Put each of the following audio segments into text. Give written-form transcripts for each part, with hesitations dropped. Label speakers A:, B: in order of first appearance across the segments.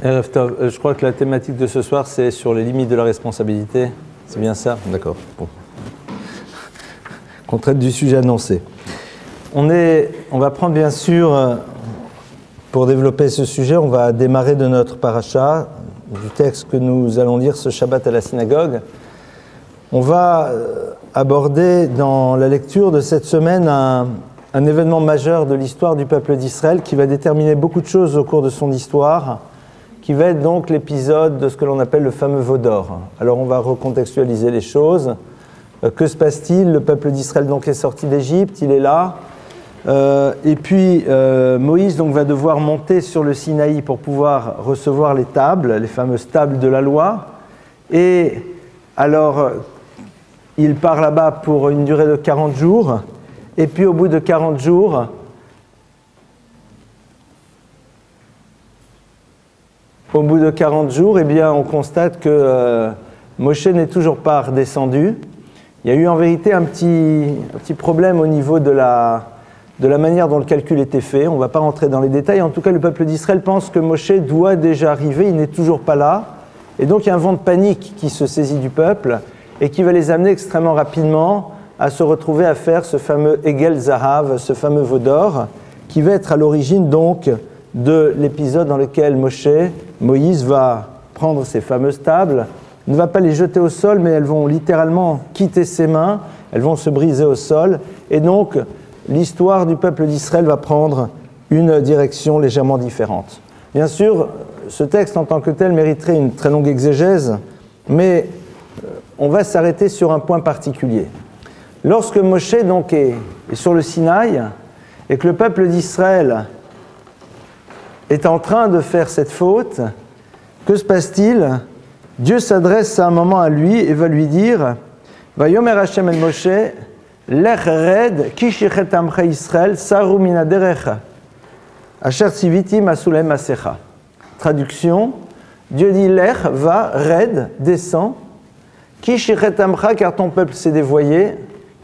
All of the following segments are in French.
A: Je crois que la thématique de ce soir, c'est sur les limites de la responsabilité. C'est bien ça? D'accord. Bon. Qu'on traite du sujet annoncé. On va prendre bien sûr, pour développer ce sujet, on va démarrer de notre paracha, du texte que nous allons lire ce Shabbat à la synagogue. On va aborder dans la lecture de cette semaine un événement majeur de l'histoire du peuple d'Israël qui va déterminer beaucoup de choses au cours de son histoire, qui va être donc l'épisode de ce que l'on appelle le fameux veau d'or. Alors on va recontextualiser les choses. Que se passe-t-il? Le peuple d'Israël donc est sorti d'Égypte, il est là. Et puis Moïse donc va devoir monter sur le Sinaï pour pouvoir recevoir les tables, les fameuses tables de la loi. Et alors il part là-bas pour une durée de 40 jours. Et puis au bout de 40 jours, eh bien, on constate que Moshe n'est toujours pas redescendu. Il y a eu en vérité un petit problème au niveau de la manière dont le calcul était fait. On ne va pas rentrer dans les détails. En tout cas, le peuple d'Israël pense que Moshe doit déjà arriver. Il n'est toujours pas là. Et donc, il y a un vent de panique qui se saisit du peuple et qui va les amener extrêmement rapidement à se retrouver à faire ce fameux Egel Zahav, ce fameux veau d'or, qui va être à l'origine donc de l'épisode dans lequel Moïse va prendre ces fameuses tables, ne va pas les jeter au sol, mais elles vont littéralement quitter ses mains, elles vont se briser au sol, et donc l'histoire du peuple d'Israël va prendre une direction légèrement différente. Bien sûr, ce texte en tant que tel mériterait une très longue exégèse, mais on va s'arrêter sur un point particulier. Lorsque Moshe donc est sur le Sinaï et que le peuple d'Israël est en train de faire cette faute, que se passe-t-il? Dieu s'adresse à un moment à lui et va lui dire « Vayomer Hashem el Moshe, lech red ki shichet amcha Israël saru min haderecha, asher tziviti masulem asecha » Traduction, Dieu dit « Lech, va, red, descends, ki shichet amcha, car ton peuple s'est dévoyé. »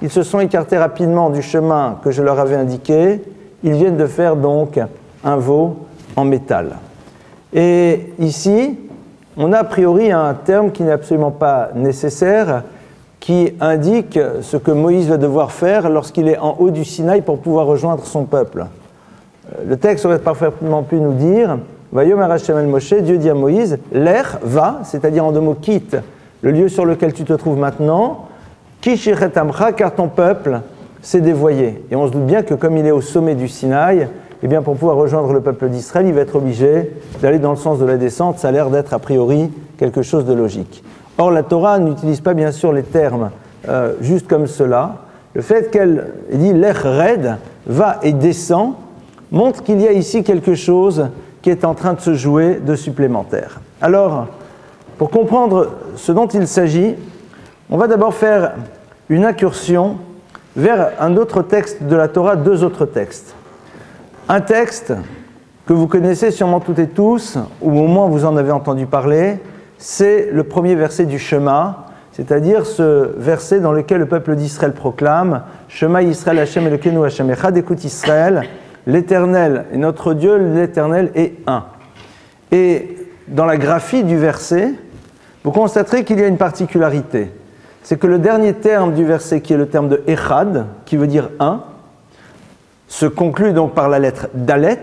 A: Ils se sont écartés rapidement du chemin que je leur avais indiqué. Ils viennent de faire donc un veau en métal. Et ici, on a a priori un terme qui n'est absolument pas nécessaire, qui indique ce que Moïse va devoir faire lorsqu'il est en haut du Sinaï pour pouvoir rejoindre son peuple. Le texte aurait parfaitement pu nous dire « Vayomer Hashem el Moshe » Dieu dit à Moïse « Lech, va », c'est-à-dire en deux mots « quitte le lieu sur lequel tu te trouves maintenant », Ki shichet amcha, car ton peuple s'est dévoyé. Et on se doute bien que comme il est au sommet du Sinaï, eh bien pour pouvoir rejoindre le peuple d'Israël, il va être obligé d'aller dans le sens de la descente. Ça a l'air d'être a priori quelque chose de logique. Or, la Torah n'utilise pas bien sûr les termes juste comme cela. Le fait qu'elle dit « lech red », va et descend, montre qu'il y a ici quelque chose qui est en train de se jouer de supplémentaire. Alors, pour comprendre ce dont il s'agit, on va d'abord faire une incursion vers un autre texte de la Torah, deux autres textes. Un texte que vous connaissez sûrement toutes et tous, ou au moins vous en avez entendu parler, c'est le premier verset du Shema, c'est-à-dire ce verset dans lequel le peuple d'Israël proclame « Shema Yisraël Hashem Elokeinu Hashem Echad » écoute Israël, l'Éternel est notre Dieu, l'Éternel est un. Et dans la graphie du verset, vous constaterez qu'il y a une particularité. C'est que le dernier terme du verset, qui est le terme de Echad, qui veut dire un, se conclut donc par la lettre Dalet,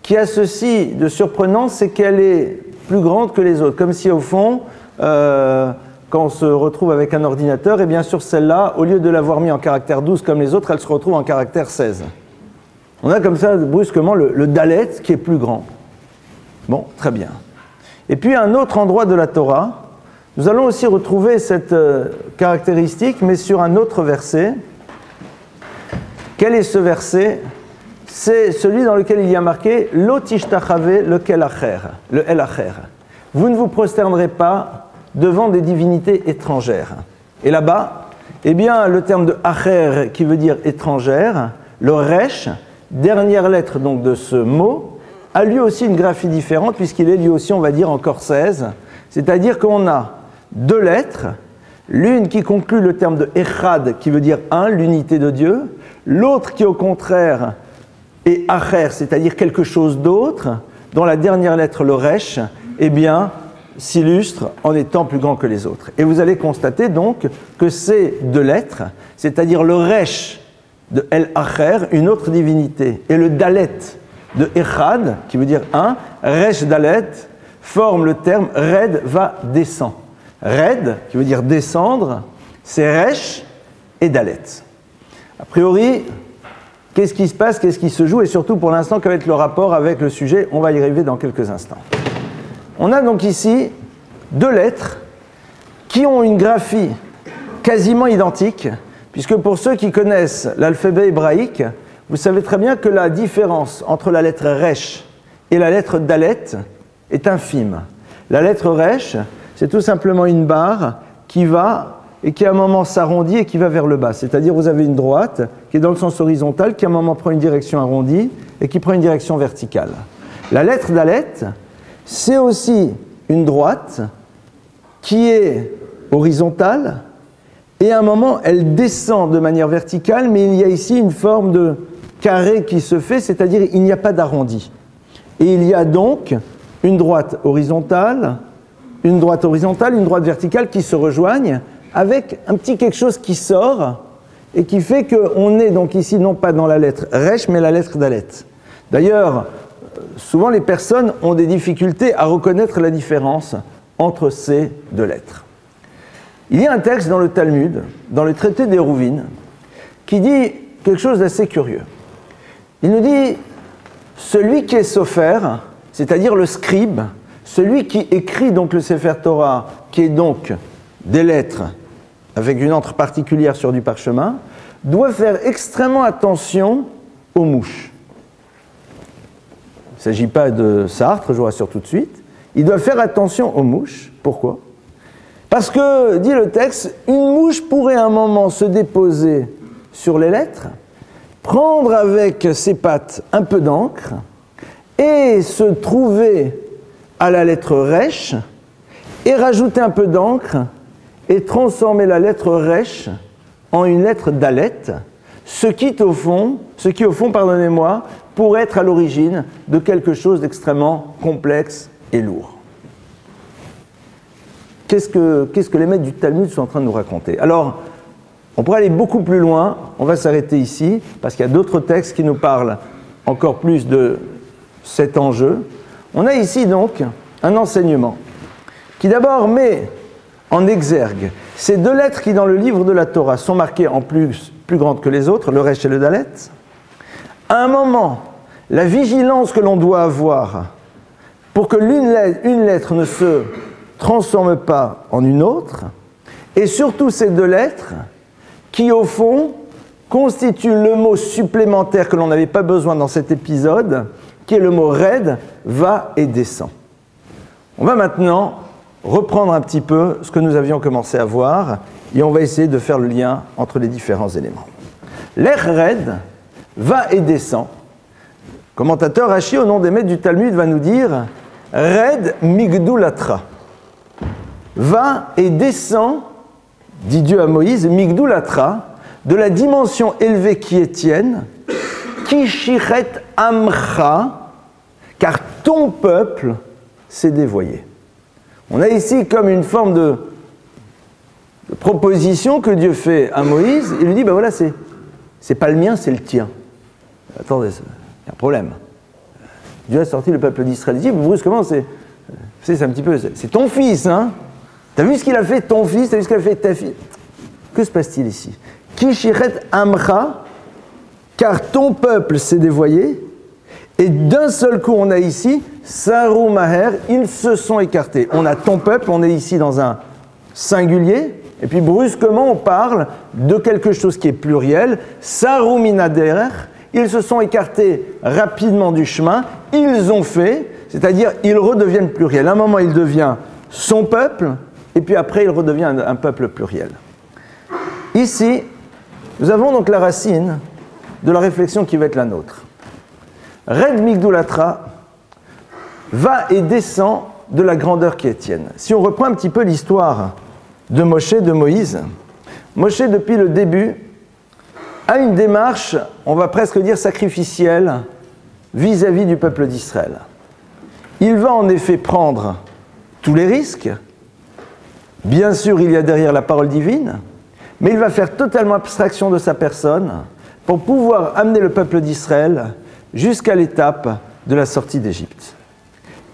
A: qui a ceci de surprenant, c'est qu'elle est plus grande que les autres. Comme si au fond, quand on se retrouve avec un ordinateur, et bien sûr celle-là, au lieu de l'avoir mis en caractère 12 comme les autres, elle se retrouve en caractère 16. On a comme ça brusquement le Dalet qui est plus grand. Bon, très bien. Et puis à un autre endroit de la Torah, nous allons aussi retrouver cette caractéristique, mais sur un autre verset. Quel est ce verset? C'est celui dans lequel il y a marqué « Lo tishtachave le el acher ». Vous ne vous prosternerez pas devant des divinités étrangères. Et là-bas, eh bien, le terme de « acher » qui veut dire « étrangère », le « resh », dernière lettre donc de ce mot, a lui aussi une graphie différente, puisqu'il est lui aussi, on va dire, encore 16. C'est-à-dire qu'on a deux lettres, l'une qui conclut le terme de Echad, qui veut dire un, l'unité de Dieu, l'autre qui au contraire est Acher, c'est-à-dire quelque chose d'autre, dont la dernière lettre, le resh, eh bien, s'illustre en étant plus grand que les autres. Et vous allez constater donc que ces deux lettres, c'est-à-dire le resh de El Acher, une autre divinité, et le dalet de Echad, qui veut dire un, resh dalet, forment le terme red va descend. Red, qui veut dire descendre, c'est resh et dalet. A priori, qu'est-ce qui se passe, qu'est-ce qui se joue, et surtout pour l'instant, quel va être le rapport avec le sujet, on va y arriver dans quelques instants. On a donc ici deux lettres qui ont une graphie quasiment identique, puisque pour ceux qui connaissent l'alphabet hébraïque, vous savez très bien que la différence entre la lettre resh et la lettre dalet est infime. La lettre resh, c'est tout simplement une barre qui va et qui à un moment s'arrondit et qui va vers le bas. C'est-à-dire vous avez une droite qui est dans le sens horizontal, qui à un moment prend une direction arrondie et qui prend une direction verticale. La lettre dalet, c'est aussi une droite qui est horizontale et à un moment elle descend de manière verticale, mais il y a ici une forme de carré qui se fait, c'est-à-dire il n'y a pas d'arrondi. Et il y a donc une droite horizontale, une droite verticale qui se rejoignent avec un petit quelque chose qui sort et qui fait qu'on est donc ici non pas dans la lettre resh mais la lettre dalet. D'ailleurs, souvent les personnes ont des difficultés à reconnaître la différence entre ces deux lettres. Il y a un texte dans le Talmud, dans le traité d'Hérouvine, qui dit quelque chose d'assez curieux. Il nous dit, celui qui est sofer, c'est-à-dire le scribe, celui qui écrit donc le Sefer Torah, qui est donc des lettres avec une encre particulière sur du parchemin, doit faire extrêmement attention aux mouches. Il ne s'agit pas de Sartre, je vous rassure tout de suite. Il doit faire attention aux mouches. Pourquoi ? Parce que, dit le texte, une mouche pourrait à un moment se déposer sur les lettres, prendre avec ses pattes un peu d'encre et se trouver à la lettre resh et rajouter un peu d'encre et transformer la lettre resh en une lettre dalet, ce qui au fond, pardonnez-moi, pourrait être à l'origine de quelque chose d'extrêmement complexe et lourd. Qu'est-ce que les maîtres du Talmud sont en train de nous raconter? Alors, on pourrait aller beaucoup plus loin, on va s'arrêter ici, parce qu'il y a d'autres textes qui nous parlent encore plus de cet enjeu. On a ici donc un enseignement qui d'abord met en exergue ces deux lettres qui dans le livre de la Torah sont marquées en plus grandes que les autres, le resh et le dalet. À un moment, la vigilance que l'on doit avoir pour que une lettre ne se transforme pas en une autre, et surtout ces deux lettres qui, au fond, constituent le mot supplémentaire que l'on n'avait pas besoin dans cet épisode, qui est le mot red, va et descend. On va maintenant reprendre un petit peu ce que nous avions commencé à voir, et on va essayer de faire le lien entre les différents éléments. L'air red va et descend. Commentateur Rashi, au nom des maîtres du Talmud, va nous dire red migdulatra. Va et descend, dit Dieu à Moïse, migdulatra, de la dimension élevée qui est tienne, ki shiret amcha, car ton peuple s'est dévoyé. On a ici comme une forme de proposition que Dieu fait à Moïse. Il lui dit, ben voilà, c'est pas le mien, c'est le tien. Attendez, il y a un problème. Dieu a sorti le peuple d'Israël. Il dit, brusquement, c'est un petit peu, c'est ton fils, hein. T'as vu ce qu'il a fait ton fils, t'as vu ce qu'il a fait ta fille. Que se passe-t-il ici? Ki shiret amcha, car ton peuple s'est dévoyé, et d'un seul coup, on a ici, Saru Maher, ils se sont écartés. On a ton peuple, on est ici dans un singulier, et puis brusquement, on parle de quelque chose qui est pluriel, Saru Minaderer, ils se sont écartés rapidement du chemin, ils ont fait, c'est-à-dire ils redeviennent pluriels. À un moment, il devient son peuple, et puis après, il redevient un peuple pluriel. Ici, nous avons donc la racine de la réflexion qui va être la nôtre. Red Migdulatra va et descend de la grandeur qui est tienne. Si on reprend un petit peu l'histoire de Moshe, de Moïse, Moshe, depuis le début, a une démarche, on va presque dire sacrificielle, vis-à-vis du peuple d'Israël. Il va en effet prendre tous les risques. Bien sûr, il y a derrière la parole divine, mais il va faire totalement abstraction de sa personne pour pouvoir amener le peuple d'Israël jusqu'à l'étape de la sortie d'Égypte.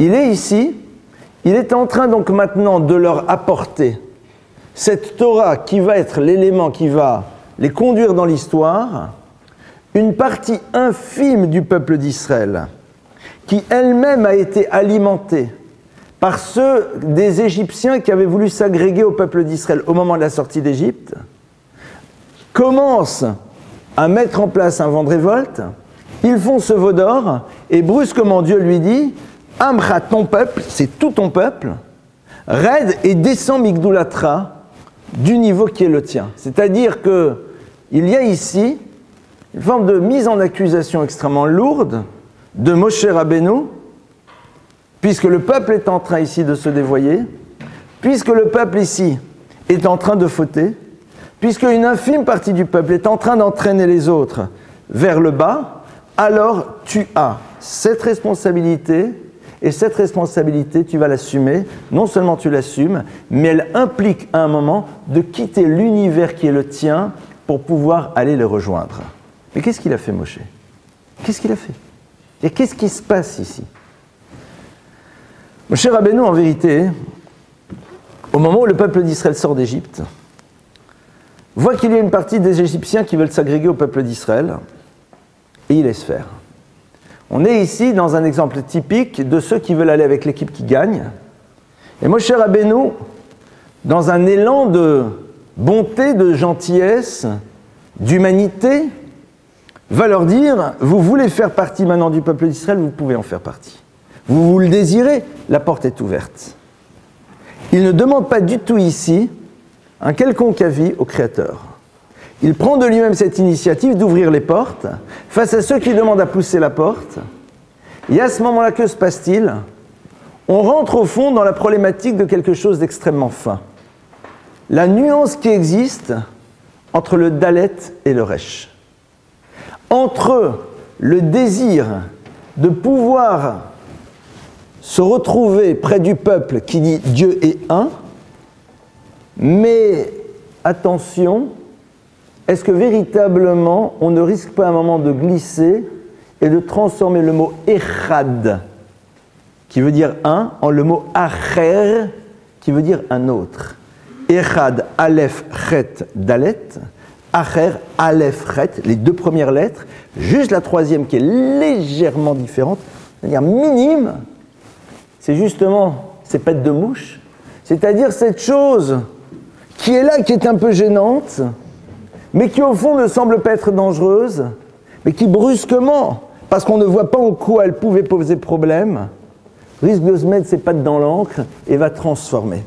A: Il est ici, il est en train donc maintenant de leur apporter cette Torah qui va être l'élément qui va les conduire dans l'histoire, une partie infime du peuple d'Israël, qui elle-même a été alimentée par ceux des Égyptiens qui avaient voulu s'agréger au peuple d'Israël au moment de la sortie d'Égypte, commencent à mettre en place un vent de révolte, ils font ce veau d'or, et brusquement Dieu lui dit « Amcha, ton peuple, c'est tout ton peuple, raide et descend Migdoulatra du niveau qui est le tien. » C'est-à-dire qu'il y a ici une forme de mise en accusation extrêmement lourde de Moshe Rabbeinu, puisque le peuple est en train ici de se dévoyer, puisque le peuple ici est en train de fauter, puisque une infime partie du peuple est en train d'entraîner les autres vers le bas, alors tu as cette responsabilité, et cette responsabilité, tu vas l'assumer. Non seulement tu l'assumes, mais elle implique à un moment de quitter l'univers qui est le tien pour pouvoir aller le rejoindre. Mais qu'est-ce qu'il a fait, Moshe? Qu'est-ce qu'il a fait? Et qu'est-ce qui se passe ici? Moshe Rabbeinu, en vérité, au moment où le peuple d'Israël sort d'Égypte, voit qu'il y a une partie des Égyptiens qui veulent s'agréger au peuple d'Israël, et il laisse faire. On est ici dans un exemple typique de ceux qui veulent aller avec l'équipe qui gagne. Et Moshe Rabbeinu, dans un élan de bonté, de gentillesse, d'humanité, va leur dire, vous voulez faire partie maintenant du peuple d'Israël, vous pouvez en faire partie. Vous le désirez, la porte est ouverte. Il ne demande pas du tout ici un quelconque avis au Créateur. Il prend de lui-même cette initiative d'ouvrir les portes face à ceux qui demandent à pousser la porte. Et à ce moment-là, que se passe-t-il? On rentre au fond dans la problématique de quelque chose d'extrêmement fin. La nuance qui existe entre le Dalet et le Resh. Entre le désir de pouvoir se retrouver près du peuple qui dit Dieu est un, mais attention, est-ce que véritablement on ne risque pas un moment de glisser et de transformer le mot Echad, qui veut dire un, en le mot Acher, qui veut dire un autre. Echad, Aleph, Chet, Dalet, Acher, Aleph, Chet, les deux premières lettres, juste la troisième qui est légèrement différente, c'est-à-dire minime, c'est justement ces pattes de mouche, c'est-à-dire cette chose qui est là, qui est un peu gênante, mais qui au fond ne semble pas être dangereuse, mais qui brusquement, parce qu'on ne voit pas en quoi elle pouvait poser problème, risque de se mettre ses pattes dans l'encre et va transformer.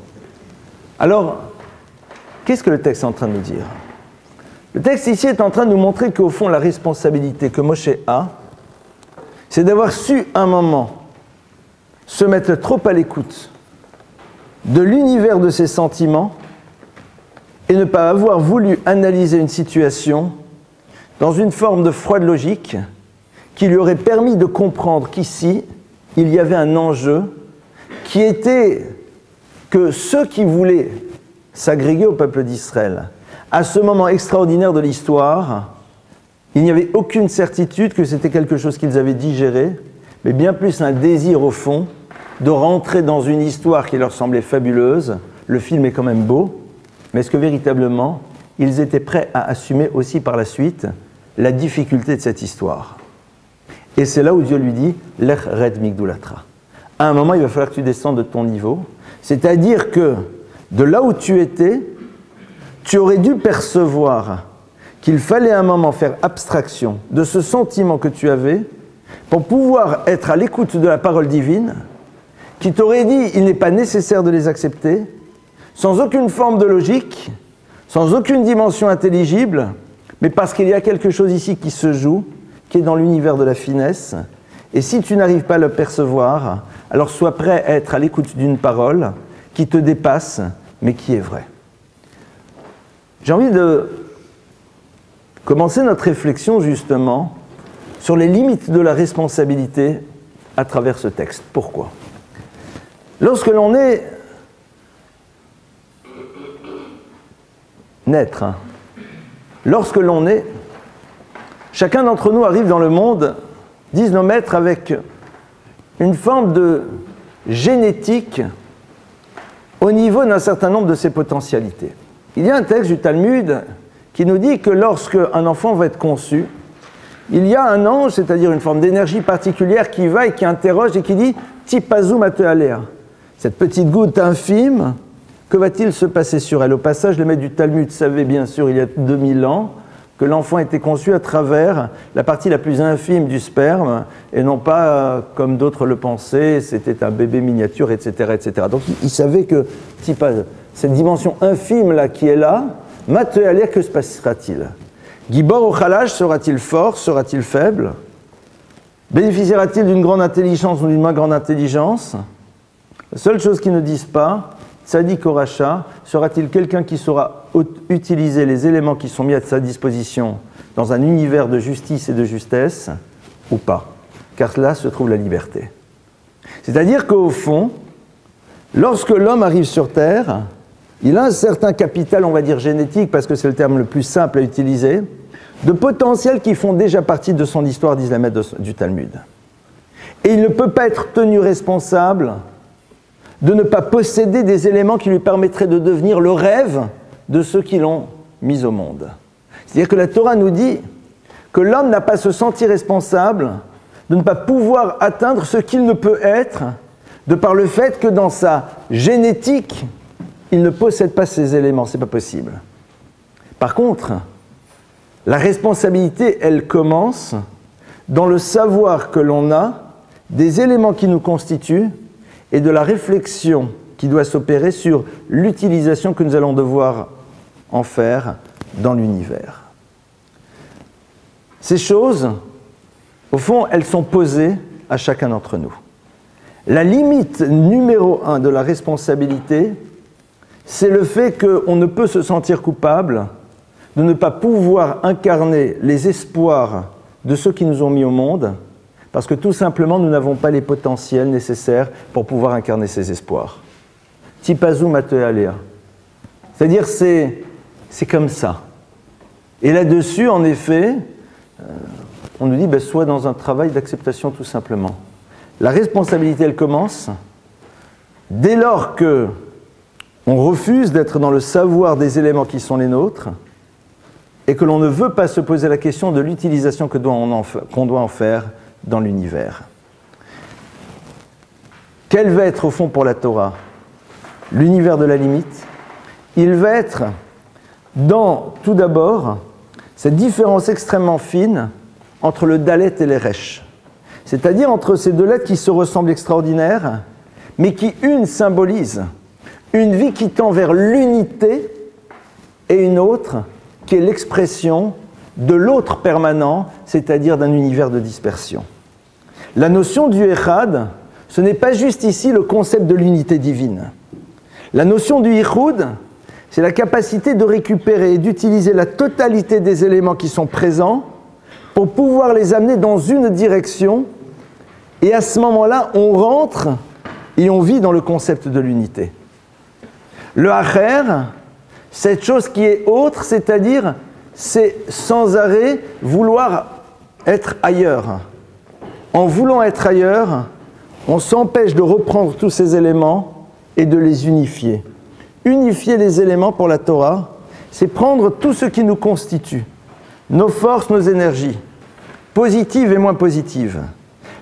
A: Alors, qu'est-ce que le texte est en train de nous dire? Le texte ici est en train de nous montrer qu'au fond, la responsabilité que Moshe a, c'est d'avoir su un moment se mettre trop à l'écoute de l'univers de ses sentiments et ne pas avoir voulu analyser une situation dans une forme de froide logique qui lui aurait permis de comprendre qu'ici, il y avait un enjeu qui était que ceux qui voulaient s'agréger au peuple d'Israël, à ce moment extraordinaire de l'histoire, il n'y avait aucune certitude que c'était quelque chose qu'ils avaient digéré, mais bien plus un désir au fond de rentrer dans une histoire qui leur semblait fabuleuse. Le film est quand même beau, mais est-ce que véritablement, ils étaient prêts à assumer aussi par la suite la difficulté de cette histoire? Et c'est là où Dieu lui dit « Lech red migdoulatra ». À un moment, il va falloir que tu descendes de ton niveau, c'est-à-dire que de là où tu étais, tu aurais dû percevoir qu'il fallait à un moment faire abstraction de ce sentiment que tu avais pour pouvoir être à l'écoute de la parole divine, qui t'aurait dit il n'est pas nécessaire de les accepter, sans aucune forme de logique, sans aucune dimension intelligible, mais parce qu'il y a quelque chose ici qui se joue, qui est dans l'univers de la finesse, et si tu n'arrives pas à le percevoir, alors sois prêt à être à l'écoute d'une parole qui te dépasse, mais qui est vraie. J'ai envie de commencer notre réflexion justement sur les limites de la responsabilité à travers ce texte. Pourquoi ? Lorsque l'on est naître, lorsque l'on est, chacun d'entre nous arrive dans le monde, disent nos maîtres, avec une forme de génétique au niveau d'un certain nombre de ses potentialités. Il y a un texte du Talmud qui nous dit que lorsque un enfant va être conçu, il y a un ange, c'est-à-dire une forme d'énergie particulière qui va et qui interroge et qui dit « Tipazu matealea ». Cette petite goutte infime, que va-t-il se passer sur elle? Au passage, le maître du Talmud savait bien sûr il y a 2000 ans que l'enfant était conçu à travers la partie la plus infime du sperme et non pas, comme d'autres le pensaient, c'était un bébé miniature, etc. etc. Donc il savait que cette dimension infime-là qui est là, matealea, que se passera-t-il? Gibor ou Khalash, sera-t-il fort, sera-t-il faible? Bénéficiera-t-il d'une grande intelligence ou d'une moins grande intelligence? La seule chose qu'ils ne disent pas, Tzadik ou Racha, sera-t-il quelqu'un qui saura utiliser les éléments qui sont mis à sa disposition dans un univers de justice et de justesse ou pas? Car là se trouve la liberté. C'est-à-dire qu'au fond, lorsque l'homme arrive sur Terre, il a un certain capital, on va dire génétique, parce que c'est le terme le plus simple à utiliser, de potentiels qui font déjà partie de son histoire, disent les maîtres du Talmud. Et il ne peut pas être tenu responsable de ne pas posséder des éléments qui lui permettraient de devenir le rêve de ceux qui l'ont mis au monde. C'est-à-dire que la Torah nous dit que l'homme n'a pas à se sentir responsable de ne pas pouvoir atteindre ce qu'il ne peut être, de par le fait que dans sa génétique, il ne possède pas ces éléments, ce n'est pas possible. Par contre, la responsabilité, elle commence dans le savoir que l'on a des éléments qui nous constituent et de la réflexion qui doit s'opérer sur l'utilisation que nous allons devoir en faire dans l'univers. Ces choses, au fond, elles sont posées à chacun d'entre nous. La limite numéro 1 de la responsabilité, c'est le fait qu'on ne peut se sentir coupable de ne pas pouvoir incarner les espoirs de ceux qui nous ont mis au monde, parce que tout simplement, nous n'avons pas les potentiels nécessaires pour pouvoir incarner ces espoirs. Tipazu matealea. C'est-à-dire, c'est comme ça. Et là-dessus, en effet, on nous dit, sois dans un travail d'acceptation tout simplement. La responsabilité, elle commence dès lors que on refuse d'être dans le savoir des éléments qui sont les nôtres et que l'on ne veut pas se poser la question de l'utilisation qu'on doit en faire dans l'univers. Quel va être au fond pour la Torah l'univers de la limite? Il va être dans, tout d'abord, cette différence extrêmement fine entre le Dalet et les Resh. C'est-à-dire entre ces deux lettres qui se ressemblent extraordinaires, mais qui, une, symbolise une vie qui tend vers l'unité et une autre qui est l'expression de l'autre permanent, c'est-à-dire d'un univers de dispersion. La notion du Echad, ce n'est pas juste ici le concept de l'unité divine. La notion du Yichud, c'est la capacité de récupérer et d'utiliser la totalité des éléments qui sont présents pour pouvoir les amener dans une direction, et à ce moment-là, on rentre et on vit dans le concept de l'unité. Le Acher, cette chose qui est autre, c'est-à-dire, c'est sans arrêt vouloir être ailleurs. En voulant être ailleurs, on s'empêche de reprendre tous ces éléments et de les unifier. Unifier les éléments pour la Torah, c'est prendre tout ce qui nous constitue, nos forces, nos énergies, positives et moins positives,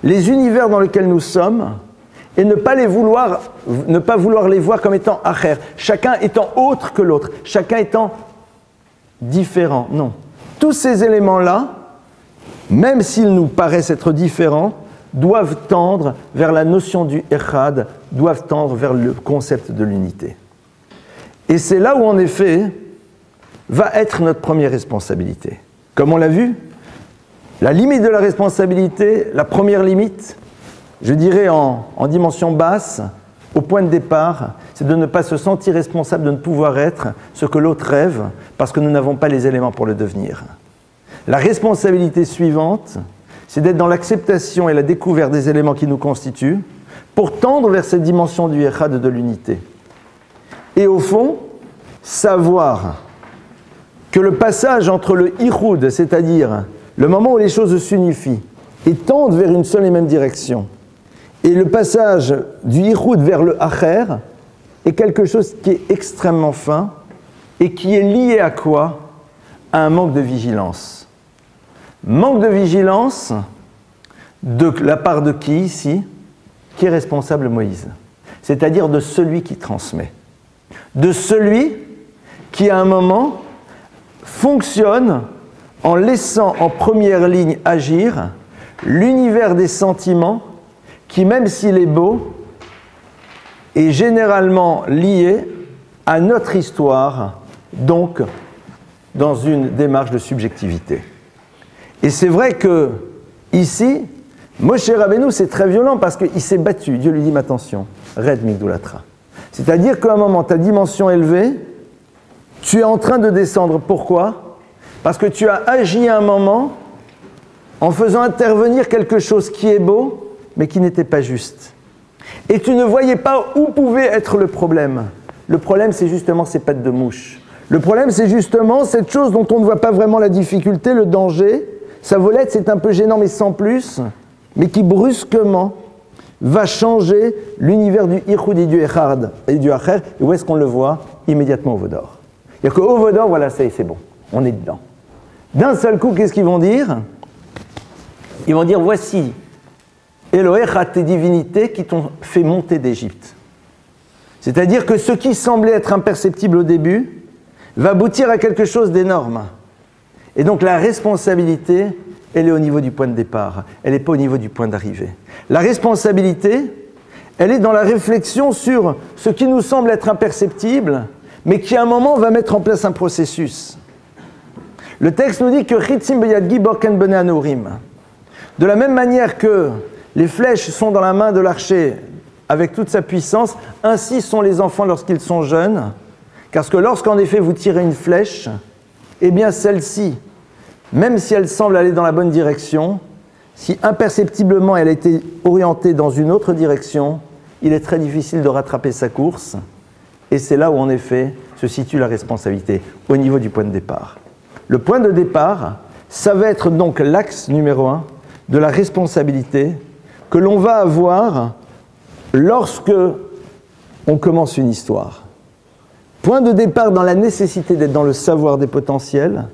A: les univers dans lesquels nous sommes, et ne pas vouloir les voir comme étant acher, chacun étant autre que l'autre, chacun étant différent. Non. Tous ces éléments-là, même s'ils nous paraissent être différents, doivent tendre vers la notion du echad, doivent tendre vers le concept de l'unité. Et c'est là où, en effet, va être notre première responsabilité. Comme on l'a vu, la limite de la responsabilité, la première limite, je dirais en dimension basse, au point de départ, c'est de ne pas se sentir responsable de ne pouvoir être ce que l'autre rêve, parce que nous n'avons pas les éléments pour le devenir. La responsabilité suivante, c'est d'être dans l'acceptation et la découverte des éléments qui nous constituent, pour tendre vers cette dimension du Echad, de l'unité. Et au fond, savoir que le passage entre le Ichud, c'est-à-dire le moment où les choses s'unifient et tendent vers une seule et même direction, et le passage du Ichud vers le Acher est quelque chose qui est extrêmement fin et qui est lié à quoi? À un manque de vigilance. Manque de vigilance de la part de qui ici? Qui est responsable? Moïse. C'est-à-dire de celui qui transmet. De celui qui à un moment fonctionne en laissant en première ligne agir l'univers des sentiments qui, même s'il est beau, est généralement lié à notre histoire, donc dans une démarche de subjectivité. Et c'est vrai que ici, Moshe Rabbeinu, c'est très violent parce qu'il s'est battu. Dieu lui dit, mais attention, Red Migdolatra. C'est-à-dire qu'à un moment, ta dimension élevée, tu es en train de descendre. Pourquoi? Parce que tu as agi à un moment en faisant intervenir quelque chose qui est beau, mais qui n'était pas juste. Et tu ne voyais pas où pouvait être le problème. Le problème, c'est justement ces pattes de mouche. Le problème, c'est justement cette chose dont on ne voit pas vraiment la difficulté, le danger. Sa volette, c'est un peu gênant, mais sans plus, mais qui brusquement va changer l'univers du Ichud et du Echad et du Acher. Et où est-ce qu'on le voit? Immédiatement au Vaudor. C'est-à-dire qu'au Vaudor, voilà, c'est bon, on est dedans. D'un seul coup, qu'est-ce qu'ils vont dire? Ils vont dire, voici Elohechat, tes divinités qui t'ont fait monter d'Égypte. C'est-à-dire que ce qui semblait être imperceptible au début va aboutir à quelque chose d'énorme. Et donc la responsabilité, elle est au niveau du point de départ, elle n'est pas au niveau du point d'arrivée. La responsabilité, elle est dans la réflexion sur ce qui nous semble être imperceptible, mais qui à un moment va mettre en place un processus. Le texte nous dit que Chitzim beyad gibor ken bnei anourim. De la même manière que les flèches sont dans la main de l'archer avec toute sa puissance, ainsi sont les enfants lorsqu'ils sont jeunes, parce que lorsqu'en effet vous tirez une flèche, eh bien celle-ci, même si elle semble aller dans la bonne direction, si imperceptiblement elle a été orientée dans une autre direction, il est très difficile de rattraper sa course, et c'est là où en effet se situe la responsabilité, au niveau du point de départ. Le point de départ, ça va être donc l'axe numéro 1 de la responsabilité que l'on va avoir lorsque on commence une histoire. Point de départ dans la nécessité d'être dans le savoir des potentiels,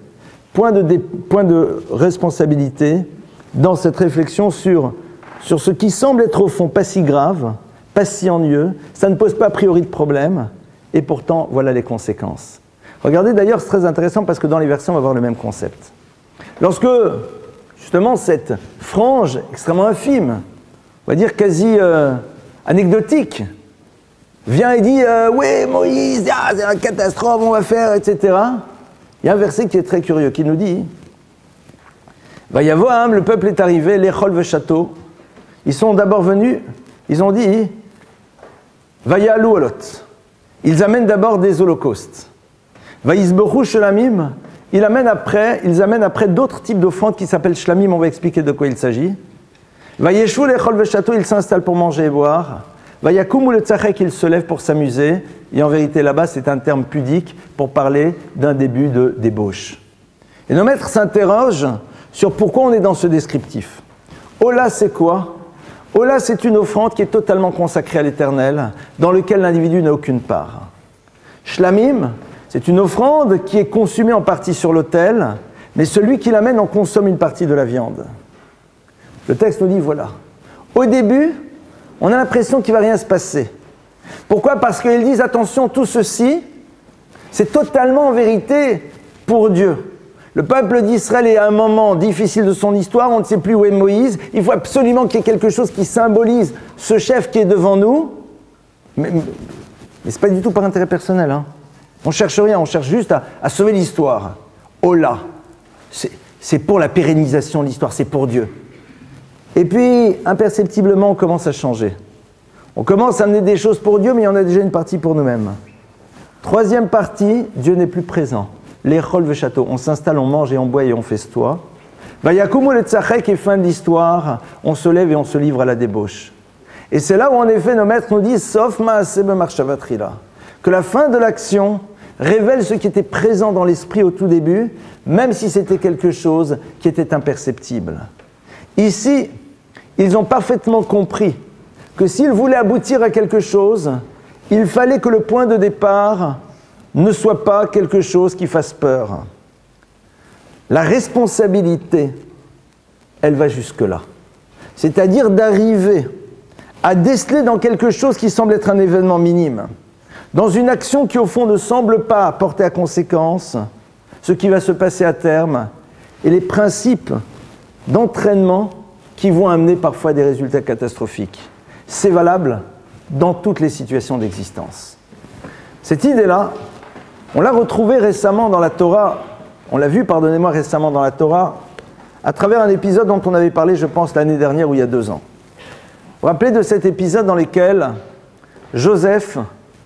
A: point de responsabilité dans cette réflexion sur ce qui semble être au fond pas si grave, pas si ennuyeux, ça ne pose pas a priori de problème, et pourtant voilà les conséquences. Regardez d'ailleurs, c'est très intéressant parce que dans les versets on va voir le même concept. Lorsque justement cette frange extrêmement infime, on va dire quasi anecdotique, vient et dit oui Moïse, c'est la catastrophe, on va faire, etc. Il y a un verset qui est très curieux, qui nous dit Vayavoam, le peuple est arrivé, l'Echol ve château. Ils sont d'abord venus, ils ont dit Vayalou olot. Ils amènent d'abord des holocaustes. Vaïsberu shlamim, ils amènent après d'autres types d'offrandes qui s'appellent shlamim, on va expliquer de quoi il s'agit. Vayeshu l'Echol ve château, ils s'installent pour manger et boire. Vayakum le tzachek, il se lève pour s'amuser, et en vérité là-bas c'est un terme pudique pour parler d'un début de débauche. Et nos maîtres s'interrogent sur pourquoi on est dans ce descriptif. Ola c'est quoi? Ola c'est une offrande qui est totalement consacrée à l'Éternel, dans lequel l'individu n'a aucune part. Shlamim, c'est une offrande qui est consumée en partie sur l'autel, mais celui qui l'amène en consomme une partie de la viande. Le texte nous dit voilà, au début, on a l'impression qu'il ne va rien se passer. Pourquoi? Parce qu'ils disent, attention, tout ceci, c'est totalement en vérité pour Dieu. Le peuple d'Israël est à un moment difficile de son histoire, on ne sait plus où est Moïse, il faut absolument qu'il y ait quelque chose qui symbolise ce chef qui est devant nous, mais ce n'est pas du tout par intérêt personnel. Hein. On ne cherche rien, on cherche juste à sauver l'histoire. Oh là, c'est pour la pérennisation de l'histoire, c'est pour Dieu. Et puis, imperceptiblement, on commence à changer. On commence à amener des choses pour Dieu, mais il y en a déjà une partie pour nous-mêmes. Troisième partie, Dieu n'est plus présent. L'Echol ve château. On s'installe, on mange et on boit et on festoie. Vayakumu le tzachek est fin de l'histoire. On se lève et on se livre à la débauche. Et c'est là où en effet nos maîtres nous disent, sauf ma'aseh b'machshava trila, que la fin de l'action révèle ce qui était présent dans l'esprit au tout début, même si c'était quelque chose qui était imperceptible. Ici, ils ont parfaitement compris que s'ils voulaient aboutir à quelque chose, il fallait que le point de départ ne soit pas quelque chose qui fasse peur. La responsabilité, elle va jusque-là. C'est-à-dire d'arriver à déceler dans quelque chose qui semble être un événement minime, dans une action qui au fond ne semble pas porter à conséquence ce qui va se passer à terme et les principes d'entraînement qui vont amener parfois des résultats catastrophiques. C'est valable dans toutes les situations d'existence. Cette idée-là, on l'a retrouvée récemment dans la Torah, on l'a vue, pardonnez-moi, récemment dans la Torah, à travers un épisode dont on avait parlé, je pense, l'année dernière ou il y a 2 ans. Vous vous rappelez de cet épisode dans lequel Joseph,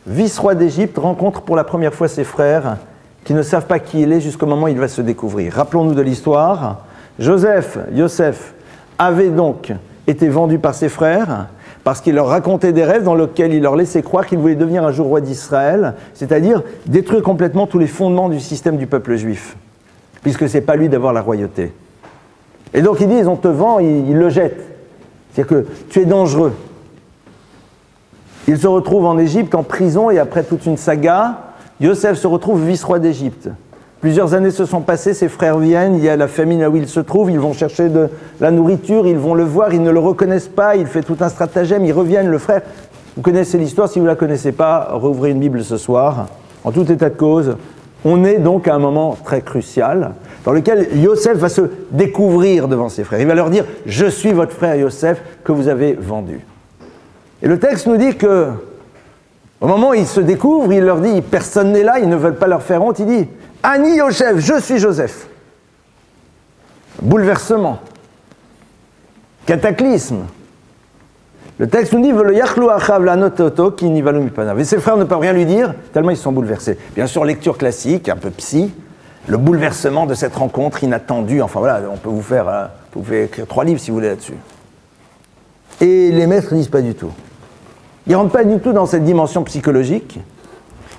A: vice-roi d'Égypte, rencontre pour la première fois ses frères qui ne savent pas qui il est jusqu'au moment où il va se découvrir. Rappelons-nous de l'histoire. Yosef, avait donc été vendu par ses frères parce qu'il leur racontait des rêves dans lesquels il leur laissait croire qu'il voulait devenir un jour roi d'Israël, c'est-à-dire détruire complètement tous les fondements du système du peuple juif, puisque ce n'est pas lui d'avoir la royauté. Et donc ils disent, on te vend, ils le jettent. C'est-à-dire que tu es dangereux. Il se retrouve en Égypte, en prison, et après toute une saga, Yosef se retrouve vice-roi d'Égypte. Plusieurs années se sont passées, ses frères viennent, il y a la famine là où il se trouve, ils vont chercher de la nourriture, ils vont le voir, ils ne le reconnaissent pas, il fait tout un stratagème, ils reviennent, le frère. Vous connaissez l'histoire, si vous ne la connaissez pas, rouvrez une Bible ce soir. En tout état de cause, on est donc à un moment très crucial, dans lequel Yosef va se découvrir devant ses frères. Il va leur dire, je suis votre frère Yosef que vous avez vendu. Et le texte nous dit que, au moment où il se découvre, il leur dit, personne n'est là, ils ne veulent pas leur faire honte, il dit, Ani Yosef, je suis Joseph. Bouleversement. Cataclysme. Le texte nous dit, et ses frères ne peuvent rien lui dire, tellement ils sont bouleversés. Bien sûr, lecture classique, un peu psy, le bouleversement de cette rencontre inattendue. Enfin voilà, on peut vous faire écrire 3 livres si vous voulez là-dessus. Et les maîtres ne disent pas du tout. Ils ne rentrent pas du tout dans cette dimension psychologique.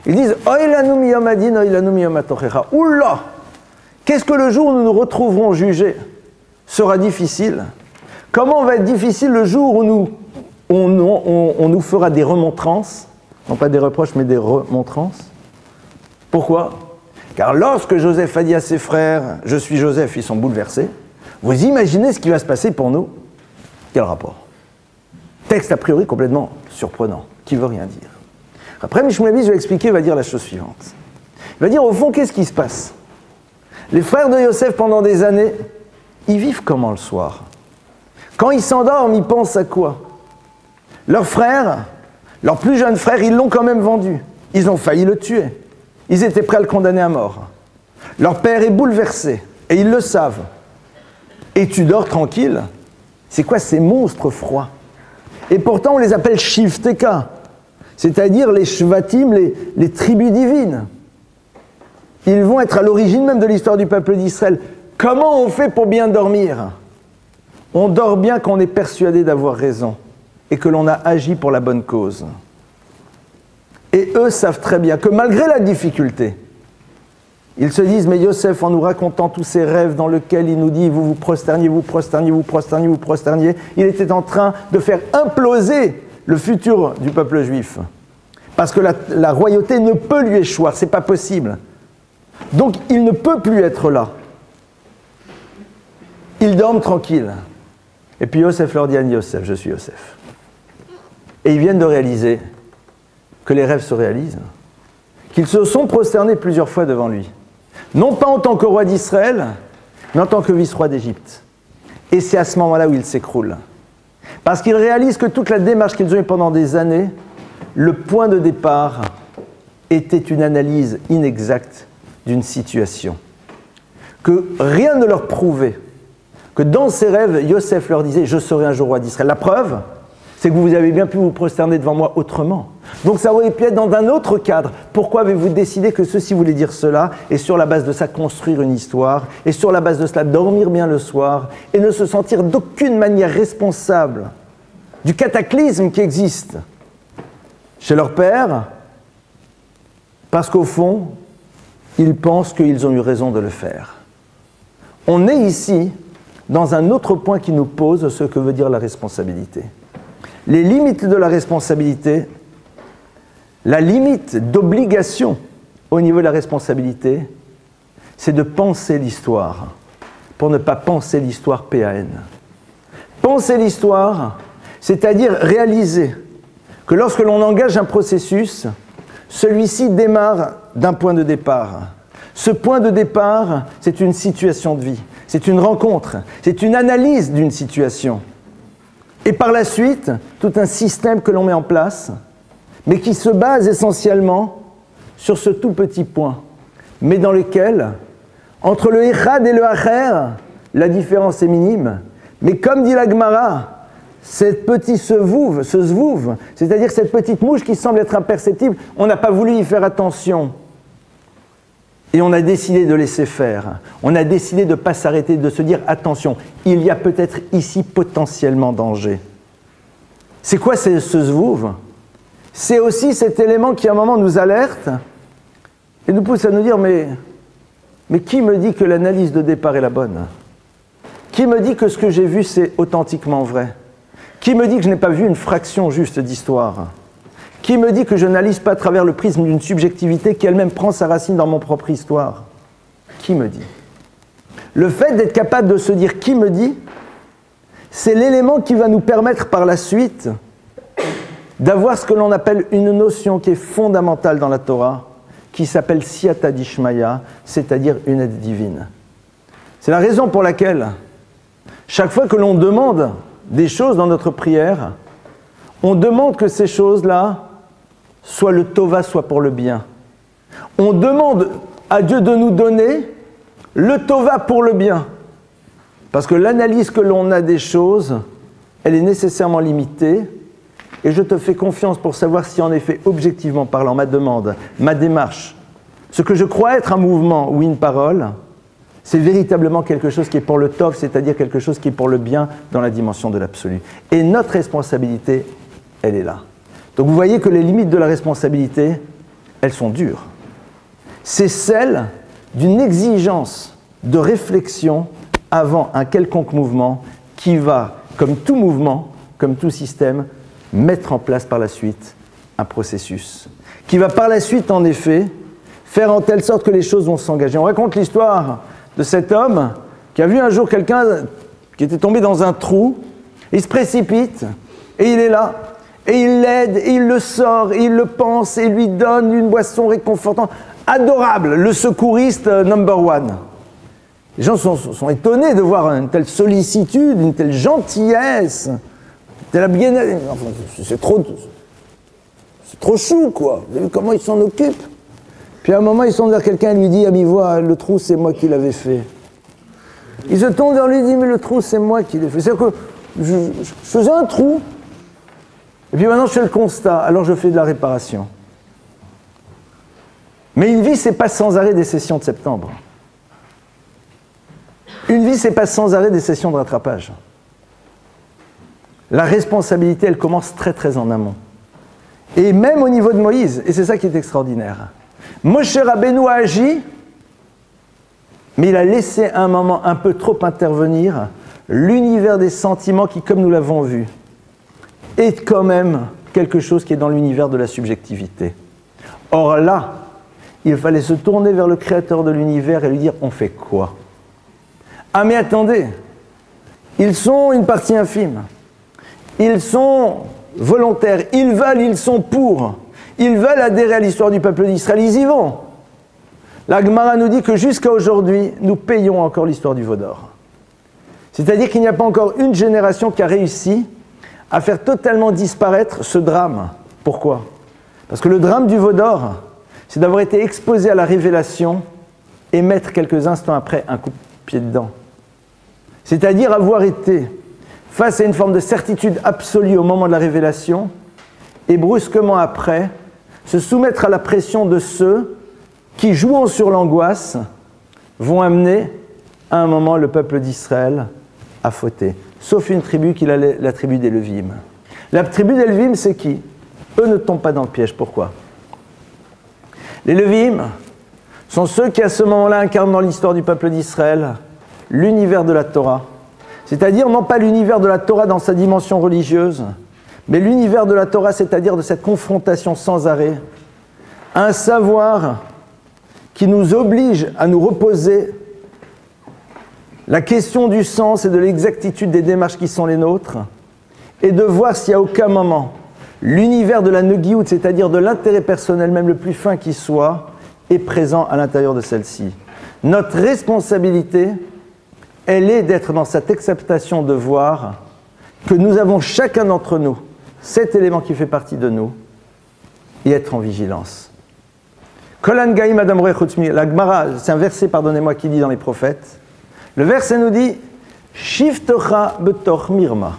A: Ils disent « Oilanu miyomadin, oilanu miyomatochecha » Oula! Qu'est-ce que le jour où nous nous retrouverons jugés sera difficile? Comment va être difficile le jour où on nous fera des remontrances? Non pas des reproches, mais des remontrances. Pourquoi? Car lorsque Joseph a dit à ses frères « Je suis Joseph », ils sont bouleversés. Vous imaginez ce qui va se passer pour nous? Quel rapport? Texte a priori complètement surprenant, qui ne veut rien dire. Après, Mishmulavis va expliquer, va dire la chose suivante. Il va dire, au fond, qu'est-ce qui se passe? Les frères de Yosef, pendant des années, ils vivent comment le soir? Quand ils s'endorment, ils pensent à quoi? Leur frère, leur plus jeune frère, ils l'ont quand même vendu. Ils ont failli le tuer. Ils étaient prêts à le condamner à mort. Leur père est bouleversé, et ils le savent. Et tu dors tranquille? C'est quoi ces monstres froids? Et pourtant, on les appelle Shifteka, c'est-à-dire les Shvatim, les tribus divines. Ils vont être à l'origine même de l'histoire du peuple d'Israël. Comment on fait pour bien dormir? On dort bien quand on est persuadé d'avoir raison et que l'on a agi pour la bonne cause. Et eux savent très bien que malgré la difficulté, ils se disent, mais Yosef, en nous racontant tous ces rêves dans lesquels il nous dit, vous vous prosterniez, vous prosterniez, vous prosterniez, vous prosterniez, il était en train de faire imploser le futur du peuple juif. Parce que la royauté ne peut lui échoir, c'est pas possible. Donc il ne peut plus être là. Ils dorment tranquilles. Et puis Yosef leur dit à Yosef, je suis Yosef. Et ils viennent de réaliser que les rêves se réalisent, qu'ils se sont prosternés plusieurs fois devant lui. Non pas en tant que roi d'Israël, mais en tant que vice-roi d'Égypte. Et c'est à ce moment-là où ils s'écroulent. Parce qu'ils réalisent que toute la démarche qu'ils ont eue pendant des années, le point de départ était une analyse inexacte d'une situation. Que rien ne leur prouvait que dans ces rêves, Yosef leur disait « Je serai un jour roi d'Israël ». La preuve, c'est que vous avez bien pu vous prosterner devant moi autrement. Donc ça aurait pu être dans un autre cadre. Pourquoi avez-vous décidé que ceci voulait dire cela? Et sur la base de ça, construire une histoire. Et sur la base de cela, dormir bien le soir. Et ne se sentir d'aucune manière responsable du cataclysme qui existe chez leur père, parce qu'au fond, ils pensent qu'ils ont eu raison de le faire. On est ici dans un autre point qui nous pose ce que veut dire la responsabilité. Les limites de la responsabilité, la limite d'obligation au niveau de la responsabilité, c'est de penser l'histoire, pour ne pas penser l'histoire PAN. Penser l'histoire, c'est-à-dire réaliser que lorsque l'on engage un processus, celui-ci démarre d'un point de départ. Ce point de départ, c'est une situation de vie, c'est une rencontre, c'est une analyse d'une situation. Et par la suite, tout un système que l'on met en place, mais qui se base essentiellement sur ce tout petit point, mais dans lequel, entre le Echad et le Acher, la différence est minime. Mais comme dit la Gemara, cette petite zvouv, c'est-à-dire cette petite mouche qui semble être imperceptible, on n'a pas voulu y faire attention. Et on a décidé de laisser faire. On a décidé de ne pas s'arrêter, de se dire « Attention, il y a peut-être ici potentiellement danger ». C'est quoi ce zvouv? C'est aussi cet élément qui à un moment nous alerte et nous pousse à nous dire « Mais qui me dit que l'analyse de départ est la bonne? Qui me dit que ce que j'ai vu c'est authentiquement vrai? Qui me dit que je n'ai pas vu une fraction juste d'histoire? Qui me dit que je n'analyse pas à travers le prisme d'une subjectivité qui elle-même prend sa racine dans mon propre histoire? Qui me dit? Le fait d'être capable de se dire « qui me dit », c'est l'élément qui va nous permettre par la suite d'avoir ce que l'on appelle une notion qui est fondamentale dans la Torah, qui s'appelle Siyata Dishmaya, c'est-à-dire une aide divine. C'est la raison pour laquelle, chaque fois que l'on demande des choses dans notre prière, on demande que ces choses-là soit le tova, soit pour le bien. On demande à Dieu de nous donner le tova pour le bien. Parce que l'analyse que l'on a des choses, elle est nécessairement limitée. Et je te fais confiance pour savoir si en effet, objectivement parlant, ma demande, ma démarche, ce que je crois être un mouvement ou une parole, c'est véritablement quelque chose qui est pour le tov, c'est-à-dire quelque chose qui est pour le bien dans la dimension de l'absolu. Et notre responsabilité, elle est là. Donc vous voyez que les limites de la responsabilité, elles sont dures. C'est celle d'une exigence de réflexion avant un quelconque mouvement qui va, comme tout mouvement, comme tout système, mettre en place par la suite un processus. Qui va par la suite, en effet, faire en telle sorte que les choses vont s'engager. On raconte l'histoire de cet homme qui a vu un jour quelqu'un qui était tombé dans un trou, il se précipite, et il est là. Et il l'aide, et il le sort, et il le pense, et il lui donne une boisson réconfortante. Adorable, le secouriste number one. Les gens sont étonnés de voir une telle sollicitude, une telle gentillesse, telle bien. Enfin, c'est trop chou, quoi. Vous avez vu comment il s'en occupe? Puis à un moment, il se tourne vers quelqu'un et lui dit « À mi-voix, le trou, c'est moi qui l'avais fait. » Il se tourne vers lui et dit « Mais le trou, c'est moi qui l'ai fait. » C'est-à-dire que je faisais un trou. Et puis maintenant, je fais le constat, alors je fais de la réparation. Mais une vie, c'est pas sans arrêt des sessions de septembre. Une vie, c'est pas sans arrêt des sessions de rattrapage. La responsabilité, elle commence très très en amont. Et même au niveau de Moïse, et c'est ça qui est extraordinaire. Moshe Rabbeinu a agi, mais il a laissé un moment un peu trop intervenir l'univers des sentiments qui, comme nous l'avons vu, est quand même quelque chose qui est dans l'univers de la subjectivité. Or là, il fallait se tourner vers le créateur de l'univers et lui dire « On fait quoi ?» Ah mais attendez, ils sont une partie infime, ils sont volontaires, ils veulent, ils sont pour, ils veulent adhérer à l'histoire du peuple d'Israël, ils y vont. La Gemara nous dit que jusqu'à aujourd'hui, nous payons encore l'histoire du veau d'or. C'est-à-dire qu'il n'y a pas encore une génération qui a réussi à faire totalement disparaître ce drame. Pourquoi? Parce que le drame du veau d'or, c'est d'avoir été exposé à la révélation et mettre quelques instants après un coup de pied dedans. C'est-à-dire avoir été face à une forme de certitude absolue au moment de la révélation et brusquement après, se soumettre à la pression de ceux qui, jouant sur l'angoisse, vont amener à un moment le peuple d'Israël à fauter. Sauf une tribu qui est la tribu des Lévim. La tribu des Lévim, c'est qui? Eux ne tombent pas dans le piège. Pourquoi? Les Lévim sont ceux qui, à ce moment-là, incarnent dans l'histoire du peuple d'Israël l'univers de la Torah. C'est-à-dire, non pas l'univers de la Torah dans sa dimension religieuse, mais l'univers de la Torah, c'est-à-dire de cette confrontation sans arrêt, à un savoir qui nous oblige à nous reposer la question du sens et de l'exactitude des démarches qui sont les nôtres, et de voir s'il n'y a aucun moment l'univers de la Negiout, c'est-à-dire de l'intérêt personnel, même le plus fin qui soit, est présent à l'intérieur de celle-ci. Notre responsabilité, elle est d'être dans cette acceptation de voir que nous avons chacun d'entre nous cet élément qui fait partie de nous et être en vigilance. Kolan Gaïm Adam Rechutzmi, la Gemara, c'est un verset, pardonnez-moi, qui dit dans les prophètes. Le verset nous dit Shiftecha betor mirma.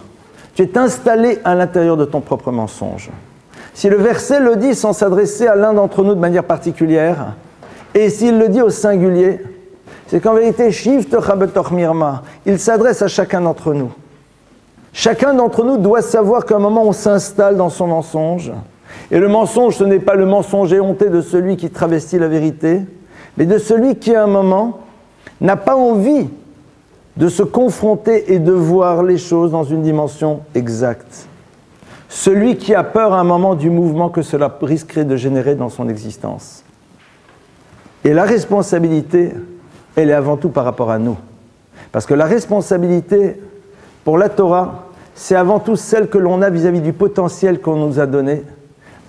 A: Tu es installé à l'intérieur de ton propre mensonge. Si le verset le dit sans s'adresser à l'un d'entre nous de manière particulière, et s'il le dit au singulier, c'est qu'en vérité, Shiftecha betor mirma, il s'adresse à chacun d'entre nous. Chacun d'entre nous doit savoir qu'à un moment on s'installe dans son mensonge. Et le mensonge, ce n'est pas le mensonge éhonté de celui qui travestit la vérité, mais de celui qui, à un moment, n'a pas envie de se confronter et de voir les choses dans une dimension exacte. Celui qui a peur à un moment du mouvement que cela risquerait de générer dans son existence. Et la responsabilité, elle est avant tout par rapport à nous. Parce que la responsabilité, pour la Torah, c'est avant tout celle que l'on a vis-à-vis du potentiel qu'on nous a donné,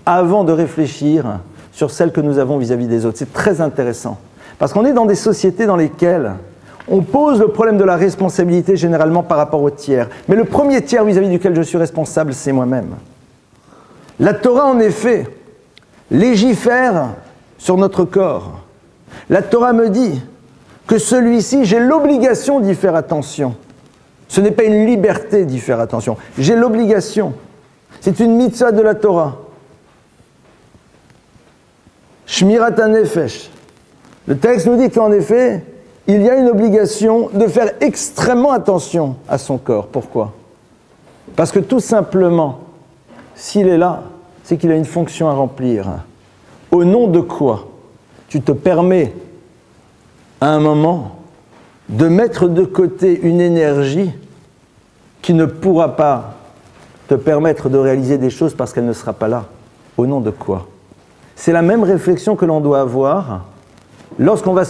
A: avant de réfléchir sur celle que nous avons vis-à-vis des autres. C'est très intéressant. Parce qu'on est dans des sociétés dans lesquelles on pose le problème de la responsabilité généralement par rapport au tiers. Mais le premier tiers vis-à-vis duquel je suis responsable, c'est moi-même. La Torah, en effet, légifère sur notre corps. La Torah me dit que celui-ci, j'ai l'obligation d'y faire attention. Ce n'est pas une liberté d'y faire attention. J'ai l'obligation. C'est une mitzvah de la Torah. Shmirat HaNefesh. Le texte nous dit qu'en effet, il y a une obligation de faire extrêmement attention à son corps. Pourquoi? Parce que tout simplement, s'il est là, c'est qu'il a une fonction à remplir. Au nom de quoi tu te permets, à un moment, de mettre de côté une énergie qui ne pourra pas te permettre de réaliser des choses parce qu'elle ne sera pas là. Au nom de quoi? C'est la même réflexion que l'on doit avoir lorsqu'on va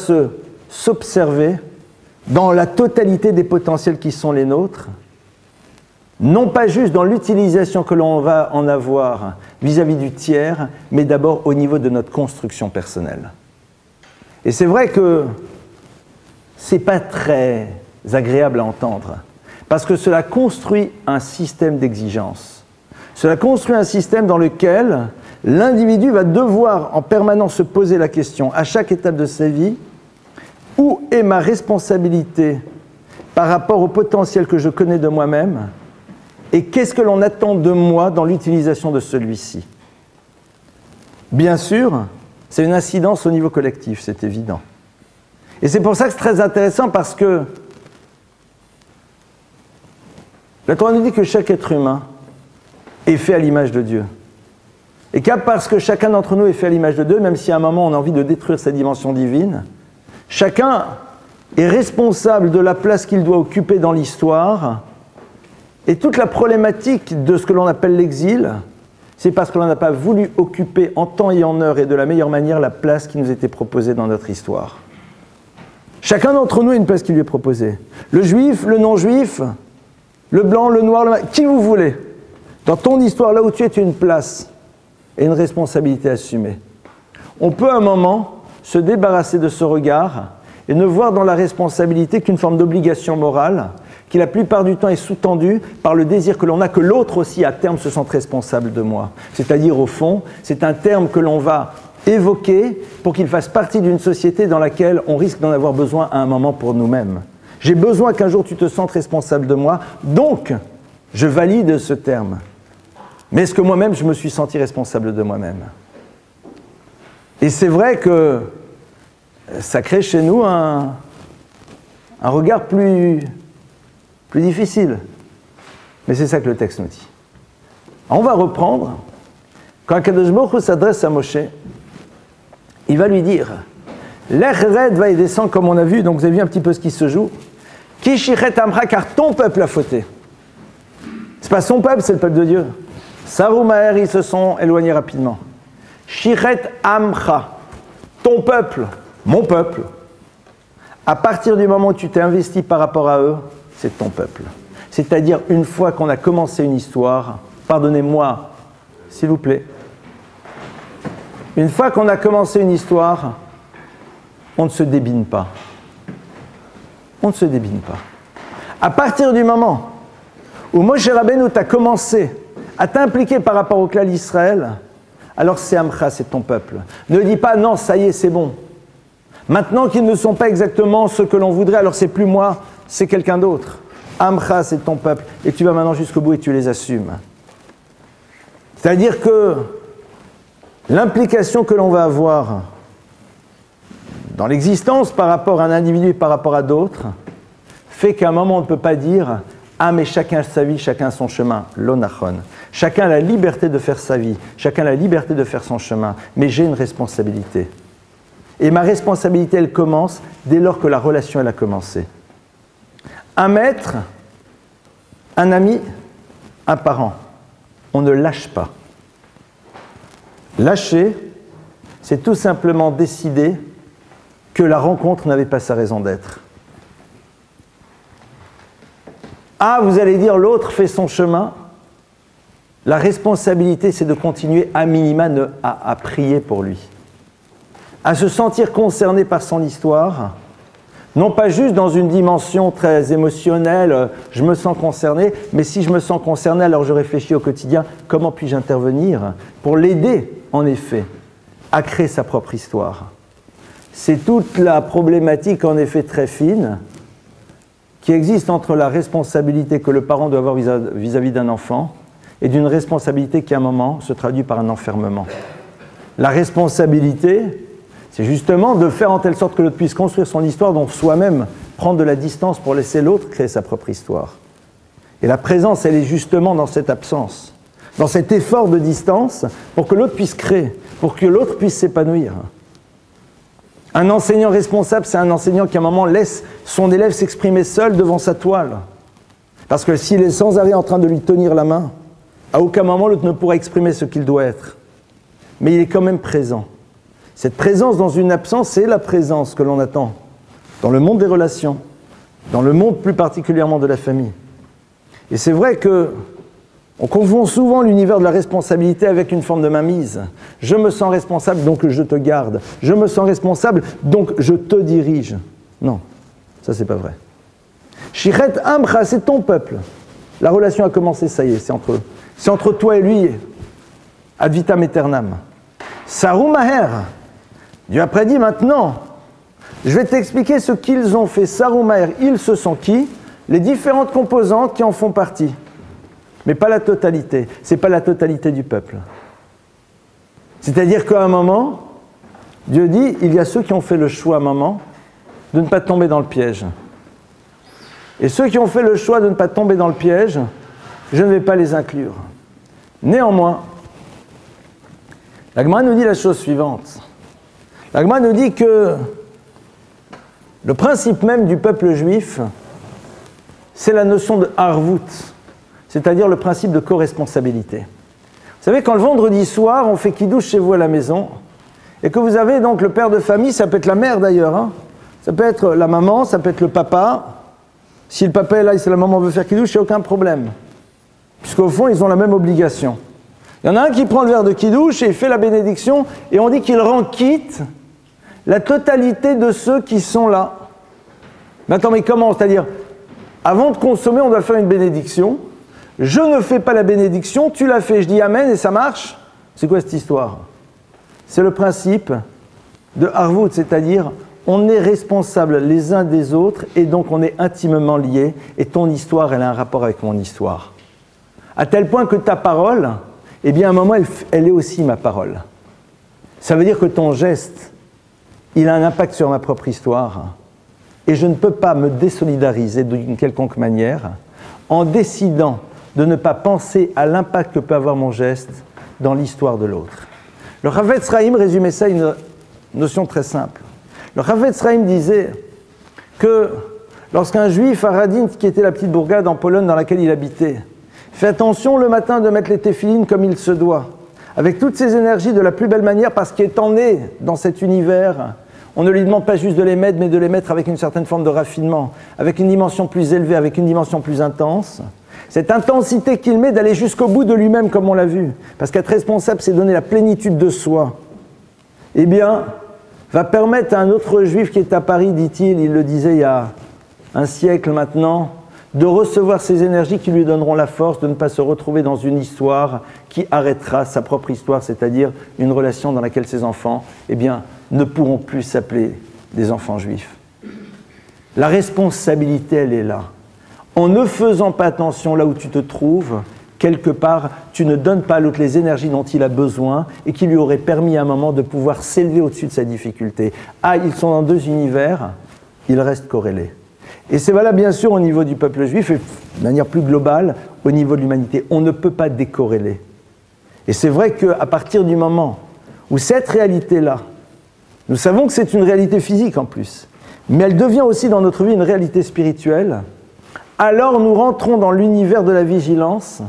A: s'observer dans la totalité des potentiels qui sont les nôtres, non pas juste dans l'utilisation que l'on va en avoir vis-à-vis du tiers, mais d'abord au niveau de notre construction personnelle. Et c'est vrai que c'est pas très agréable à entendre, parce que cela construit un système d'exigence. Cela construit un système dans lequel l'individu va devoir en permanence se poser la question, à chaque étape de sa vie, où est ma responsabilité par rapport au potentiel que je connais de moi-même, et qu'est-ce que l'on attend de moi dans l'utilisation de celui-ci? Bien sûr, c'est une incidence au niveau collectif, c'est évident. Et c'est pour ça que c'est très intéressant, parce que la Torah nous dit que chaque être humain est fait à l'image de Dieu. Et parce que chacun d'entre nous est fait à l'image de Dieu, même si à un moment on a envie de détruire sa dimension divine, chacun est responsable de la place qu'il doit occuper dans l'histoire. Et toute la problématique de ce que l'on appelle l'exil, c'est parce que l'on n'a pas voulu occuper en temps et en heure et de la meilleure manière la place qui nous était proposée dans notre histoire. Chacun d'entre nous a une place qui lui est proposée. Le juif, le non-juif, le blanc, le noir, qui vous voulez. Dans ton histoire, là où tu es une place et une responsabilité assumée. On peut à un moment se débarrasser de ce regard et ne voir dans la responsabilité qu'une forme d'obligation morale qui la plupart du temps est sous-tendue par le désir que l'on a que l'autre aussi à terme se sente responsable de moi. C'est-à-dire au fond, c'est un terme que l'on va évoquer pour qu'il fasse partie d'une société dans laquelle on risque d'en avoir besoin à un moment pour nous-mêmes. J'ai besoin qu'un jour tu te sentes responsable de moi, donc je valide ce terme. Mais est-ce que moi-même je me suis senti responsable de moi-même? Et c'est vrai que ça crée chez nous un regard plus difficile. Mais c'est ça que le texte nous dit. On va reprendre. Quand Akadosh Baruch Hu s'adresse à Moshe, il va lui dire, l'Echred va y descendre comme on a vu, donc vous avez vu un petit peu ce qui se joue. Ki shichet amcha, car ton peuple a fauté. C'est pas son peuple, c'est le peuple de Dieu. Saru Maher, ils se sont éloignés rapidement. Shichet amcha, ton peuple, mon peuple. À partir du moment où tu t'es investi par rapport à eux, c'est ton peuple. C'est-à-dire, une fois qu'on a commencé une histoire, pardonnez-moi, s'il vous plaît, une fois qu'on a commencé une histoire, on ne se débine pas. On ne se débine pas. À partir du moment où Moshe Rabbeinu t'a commencé à t'impliquer par rapport au clan d'Israël, alors c'est Amcha, c'est ton peuple. Ne dis pas non, ça y est, c'est bon. Maintenant qu'ils ne sont pas exactement ce que l'on voudrait, alors c'est plus moi, c'est quelqu'un d'autre. Amcha, c'est ton peuple. Et tu vas maintenant jusqu'au bout et tu les assumes. C'est-à-dire que l'implication que l'on va avoir dans l'existence par rapport à un individu et par rapport à d'autres fait qu'à un moment on ne peut pas dire « Ah mais chacun sa vie, chacun son chemin ». L'onachon. Chacun a la liberté de faire sa vie, chacun a la liberté de faire son chemin, mais j'ai une responsabilité. Et ma responsabilité, elle commence dès lors que la relation elle a commencé. Un maître, un ami, un parent. On ne lâche pas. Lâcher, c'est tout simplement décider que la rencontre n'avait pas sa raison d'être. Ah, vous allez dire, l'autre fait son chemin. La responsabilité, c'est de continuer à minima à prier pour lui. À se sentir concerné par son histoire, non pas juste dans une dimension très émotionnelle, je me sens concerné, mais si je me sens concerné, alors je réfléchis au quotidien, comment puis-je intervenir pour l'aider, en effet, à créer sa propre histoire. C'est toute la problématique, en effet, très fine, qui existe entre la responsabilité que le parent doit avoir vis-à-vis d'un enfant et d'une responsabilité qui, à un moment, se traduit par un enfermement. La responsabilité, c'est justement de faire en telle sorte que l'autre puisse construire son histoire, donc soi-même prendre de la distance pour laisser l'autre créer sa propre histoire. Et la présence, elle est justement dans cette absence, dans cet effort de distance pour que l'autre puisse créer, pour que l'autre puisse s'épanouir. Un enseignant responsable, c'est un enseignant qui à un moment laisse son élève s'exprimer seul devant sa toile. Parce que s'il est sans arrêt en train de lui tenir la main, à aucun moment l'autre ne pourra exprimer ce qu'il doit être. Mais il est quand même présent. Cette présence dans une absence, c'est la présence que l'on attend dans le monde des relations, dans le monde plus particulièrement de la famille. Et c'est vrai que on confond souvent l'univers de la responsabilité avec une forme de mainmise. Je me sens responsable, donc je te garde. Je me sens responsable, donc je te dirige. Non, ça c'est pas vrai. Shichet Amcha, c'est ton peuple. La relation a commencé, ça y est, c'est entre eux. C'est entre toi et lui, ad vitam aeternam. Saru Maher. Dieu a prédit maintenant. Je vais t'expliquer ce qu'ils ont fait. Saru Maher, ils se sont qui? Les différentes composantes qui en font partie. Mais pas la totalité. Ce n'est pas la totalité du peuple. C'est-à-dire qu'à un moment, Dieu dit, il y a ceux qui ont fait le choix à un moment de ne pas tomber dans le piège. Et ceux qui ont fait le choix de ne pas tomber dans le piège, je ne vais pas les inclure. Néanmoins, la Gemara nous dit la chose suivante. La Gemara nous dit que le principe même du peuple juif, c'est la notion de harvout, c'est-à-dire le principe de co-responsabilité. Vous savez, quand le vendredi soir, on fait kidouche chez vous à la maison, et que vous avez donc le père de famille, ça peut être la mère d'ailleurs, hein, ça peut être la maman, ça peut être le papa. Si le papa est là et si la maman veut faire kidouche, il n'y a aucun problème. Puisqu'au fond, ils ont la même obligation. Il y en a un qui prend le verre de kidouche et il fait la bénédiction, et on dit qu'il rend quitte la totalité de ceux qui sont là. Mais attends, mais comment? C'est-à-dire, avant de consommer, on doit faire une bénédiction. Je ne fais pas la bénédiction, tu la fais, je dis Amen et ça marche. C'est quoi cette histoire? C'est le principe de Harvout, c'est-à-dire on est responsable les uns des autres et donc on est intimement liés et ton histoire, elle a un rapport avec mon histoire. À tel point que ta parole, eh bien à un moment, elle est aussi ma parole. Ça veut dire que ton geste, il a un impact sur ma propre histoire et je ne peux pas me désolidariser d'une quelconque manière en décidant de ne pas penser à l'impact que peut avoir mon geste dans l'histoire de l'autre. Le Chafetz Chaim résumait ça à une notion très simple. Le Chafetz Chaim disait que lorsqu'un juif à Radin, qui était la petite bourgade en Pologne dans laquelle il habitait, fait attention le matin de mettre les téphilines comme il se doit, avec toutes ses énergies de la plus belle manière, parce qu'étant né dans cet univers, on ne lui demande pas juste de les mettre, mais de les mettre avec une certaine forme de raffinement, avec une dimension plus élevée, avec une dimension plus intense. Cette intensité qu'il met d'aller jusqu'au bout de lui-même, comme on l'a vu, parce qu'être responsable, c'est donner la plénitude de soi, eh bien, va permettre à un autre juif qui est à Paris, dit-il, il le disait il y a un siècle maintenant, de recevoir ces énergies qui lui donneront la force de ne pas se retrouver dans une histoire qui arrêtera sa propre histoire, c'est-à-dire une relation dans laquelle ses enfants, eh bien, ne pourront plus s'appeler des enfants juifs. La responsabilité, elle est là. En ne faisant pas attention là où tu te trouves, quelque part, tu ne donnes pas à l'autre les énergies dont il a besoin et qui lui auraient permis à un moment de pouvoir s'élever au-dessus de sa difficulté. Ah, ils sont dans deux univers, ils restent corrélés. Et c'est valable bien sûr au niveau du peuple juif et de manière plus globale au niveau de l'humanité. On ne peut pas décorréler. Et c'est vrai qu'à partir du moment où cette réalité-là, nous savons que c'est une réalité physique en plus, mais elle devient aussi dans notre vie une réalité spirituelle, alors nous rentrons dans l'univers de la vigilance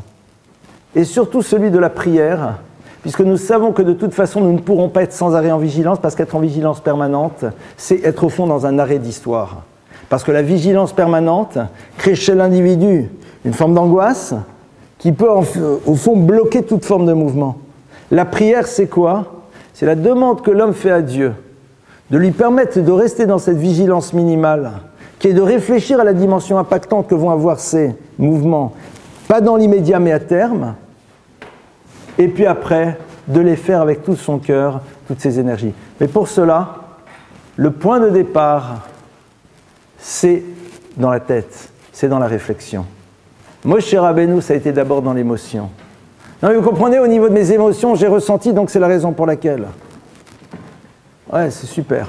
A: et surtout celui de la prière, puisque nous savons que de toute façon nous ne pourrons pas être sans arrêt en vigilance, parce qu'être en vigilance permanente, c'est être au fond dans un arrêt d'histoire. Parce que la vigilance permanente crée chez l'individu une forme d'angoisse qui peut au fond bloquer toute forme de mouvement. La prière, c'est quoi? C'est la demande que l'homme fait à Dieu de lui permettre de rester dans cette vigilance minimale, qui est de réfléchir à la dimension impactante que vont avoir ces mouvements, pas dans l'immédiat mais à terme, et puis après, de les faire avec tout son cœur, toutes ses énergies. Mais pour cela, le point de départ, c'est dans la tête, c'est dans la réflexion. Moshe Rabbeinu, ça a été d'abord dans l'émotion. Non, mais vous comprenez, au niveau de mes émotions, j'ai ressenti, donc c'est la raison pour laquelle. Ouais, c'est super.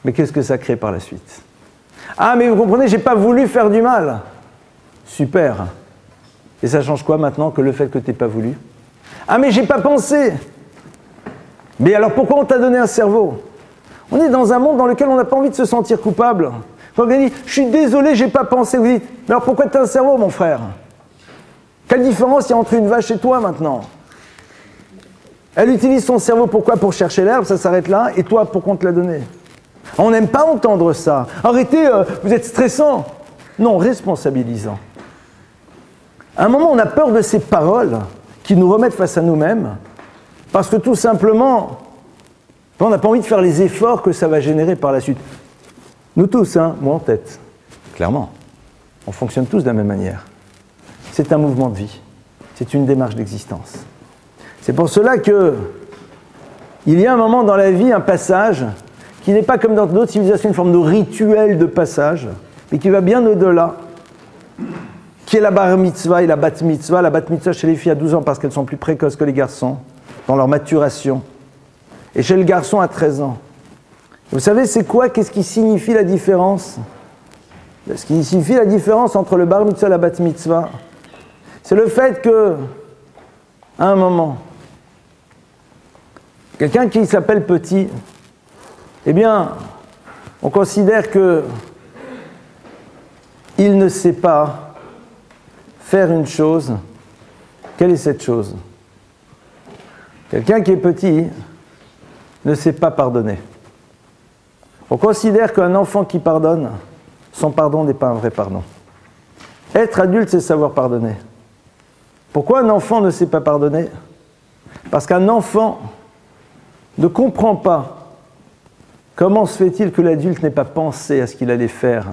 A: Mais qu'est-ce que ça crée par la suite? Ah, mais vous comprenez, j'ai pas voulu faire du mal. Super. Et ça change quoi maintenant que le fait que tu n'aies pas voulu? Ah, mais j'ai pas pensé. Mais alors pourquoi on t'a donné un cerveau? On est dans un monde dans lequel on n'a pas envie de se sentir coupable. Quand on dit « je suis désolé, j'ai pas pensé », vous dites « mais alors pourquoi tu as un cerveau, mon frère ?» Quelle différence il y a entre une vache et toi maintenant? Elle utilise son cerveau pourquoi? Pour chercher l'herbe, ça s'arrête là, et toi, pourquoi on te l'a donné? On n'aime pas entendre ça. Arrêtez, vous êtes stressant. Non, responsabilisant. À un moment, on a peur de ces paroles qui nous remettent face à nous-mêmes, parce que tout simplement, on n'a pas envie de faire les efforts que ça va générer par la suite. Nous tous, hein, moi en tête, clairement, on fonctionne tous de la même manière. C'est un mouvement de vie, c'est une démarche d'existence. C'est pour cela que il y a un moment dans la vie, un passage, qui n'est pas comme dans d'autres civilisations une forme de rituel de passage, mais qui va bien au-delà, qui est la bar mitzvah et la bat mitzvah. La bat mitzvah chez les filles à 12 ans parce qu'elles sont plus précoces que les garçons, dans leur maturation, et chez le garçon à 13 ans. Vous savez, c'est quoi? Qu'est-ce qui signifie la différence? Ce qui signifie la différence entre le bar mitzvah et la bat mitzvah, c'est le fait que, à un moment, quelqu'un qui s'appelle petit, eh bien, on considère que il ne sait pas faire une chose. Quelle est cette chose? Quelqu'un qui est petit ne sait pas pardonner. On considère qu'un enfant qui pardonne, son pardon n'est pas un vrai pardon. Être adulte, c'est savoir pardonner. Pourquoi un enfant ne sait pas pardonner? Parce qu'un enfant ne comprend pas comment se fait-il que l'adulte n'ait pas pensé à ce qu'il allait faire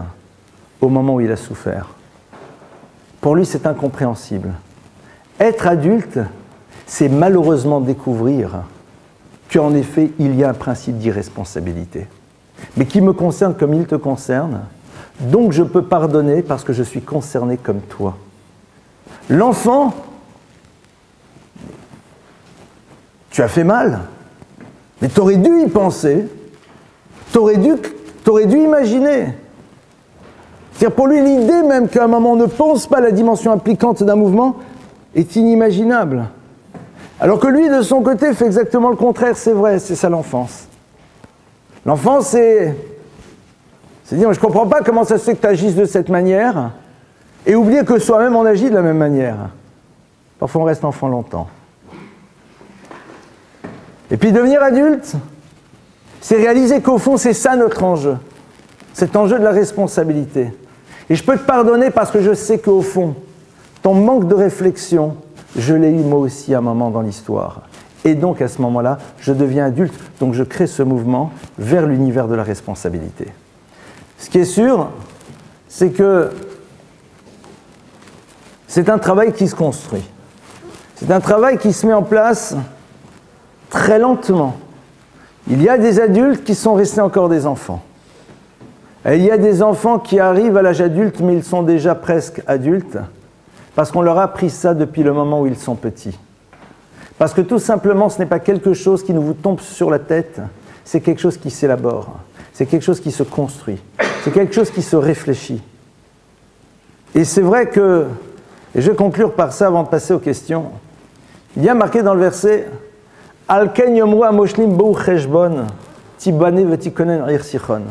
A: au moment où il a souffert. Pour lui, c'est incompréhensible. Être adulte, c'est malheureusement découvrir qu'en effet, il y a un principe d'irresponsabilité, mais qui me concerne comme il te concerne, donc je peux pardonner parce que je suis concerné comme toi. L'enfant, tu as fait mal, mais tu aurais dû y penser, tu aurais dû imaginer. C'est-à-dire pour lui, l'idée même qu'à un moment on ne pense pas à la dimension impliquante d'un mouvement est inimaginable. Alors que lui, de son côté, fait exactement le contraire, c'est vrai, c'est ça l'enfance. L'enfance, c'est dire, je ne comprends pas comment ça se fait que tu agisses de cette manière, et oublier que soi-même on agit de la même manière. Parfois on reste enfant longtemps. Et puis devenir adulte, c'est réaliser qu'au fond c'est ça notre enjeu. Cet enjeu de la responsabilité. Et je peux te pardonner parce que je sais qu'au fond, ton manque de réflexion, je l'ai eu moi aussi à un moment dans l'histoire. Et donc à ce moment-là, je deviens adulte, donc je crée ce mouvement vers l'univers de la responsabilité. Ce qui est sûr, c'est que c'est un travail qui se construit. C'est un travail qui se met en place très lentement. Il y a des adultes qui sont restés encore des enfants. Et il y a des enfants qui arrivent à l'âge adulte, mais ils sont déjà presque adultes, parce qu'on leur a appris ça depuis le moment où ils sont petits. Parce que tout simplement, ce n'est pas quelque chose qui nous vous tombe sur la tête, c'est quelque chose qui s'élabore, c'est quelque chose qui se construit, c'est quelque chose qui se réfléchit. Et c'est vrai que, et je vais conclure par ça avant de passer aux questions, il y a marqué dans le verset « Al ken yomru hamoshlim bou cheshbon, tibane vetikonen ir sichon,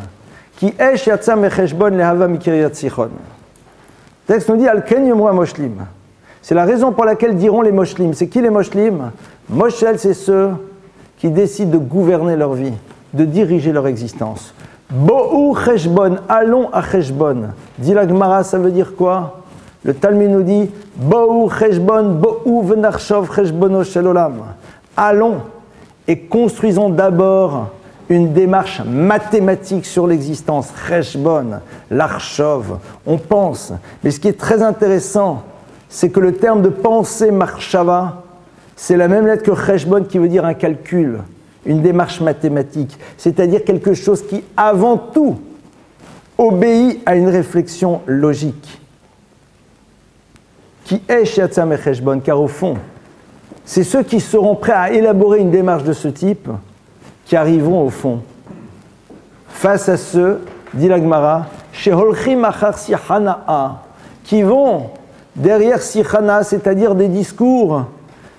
A: ki esh yatsa mecheshbon lehava mikiryat sichon » Le texte nous dit « Al ken yomru hamoshlim » C'est la raison pour laquelle diront les moshlim. C'est qui les moshlim? Moshel, c'est ceux qui décident de gouverner leur vie, de diriger leur existence. Bo'u cheshbon, allons à cheshbon. Dit la Gemara, ça veut dire quoi? Le Talmud nous dit Bo'u cheshbon, bo'u v'narshov cheshbono shel olam. Allons et construisons d'abord une démarche mathématique sur l'existence. Cheshbon, l'arshov, on pense. Mais ce qui est très intéressant, c'est que le terme de pensée marshava, c'est la même lettre que cheshbon qui veut dire un calcul, une démarche mathématique, c'est-à-dire quelque chose qui, avant tout, obéit à une réflexion logique. Qui est shiatzam et cheshbon, car au fond, c'est ceux qui seront prêts à élaborer une démarche de ce type qui arriveront au fond. Face à ceux, dit la Gemara, sheholchim achar sichana'a, qui vont derrière sichana, c'est-à-dire des discours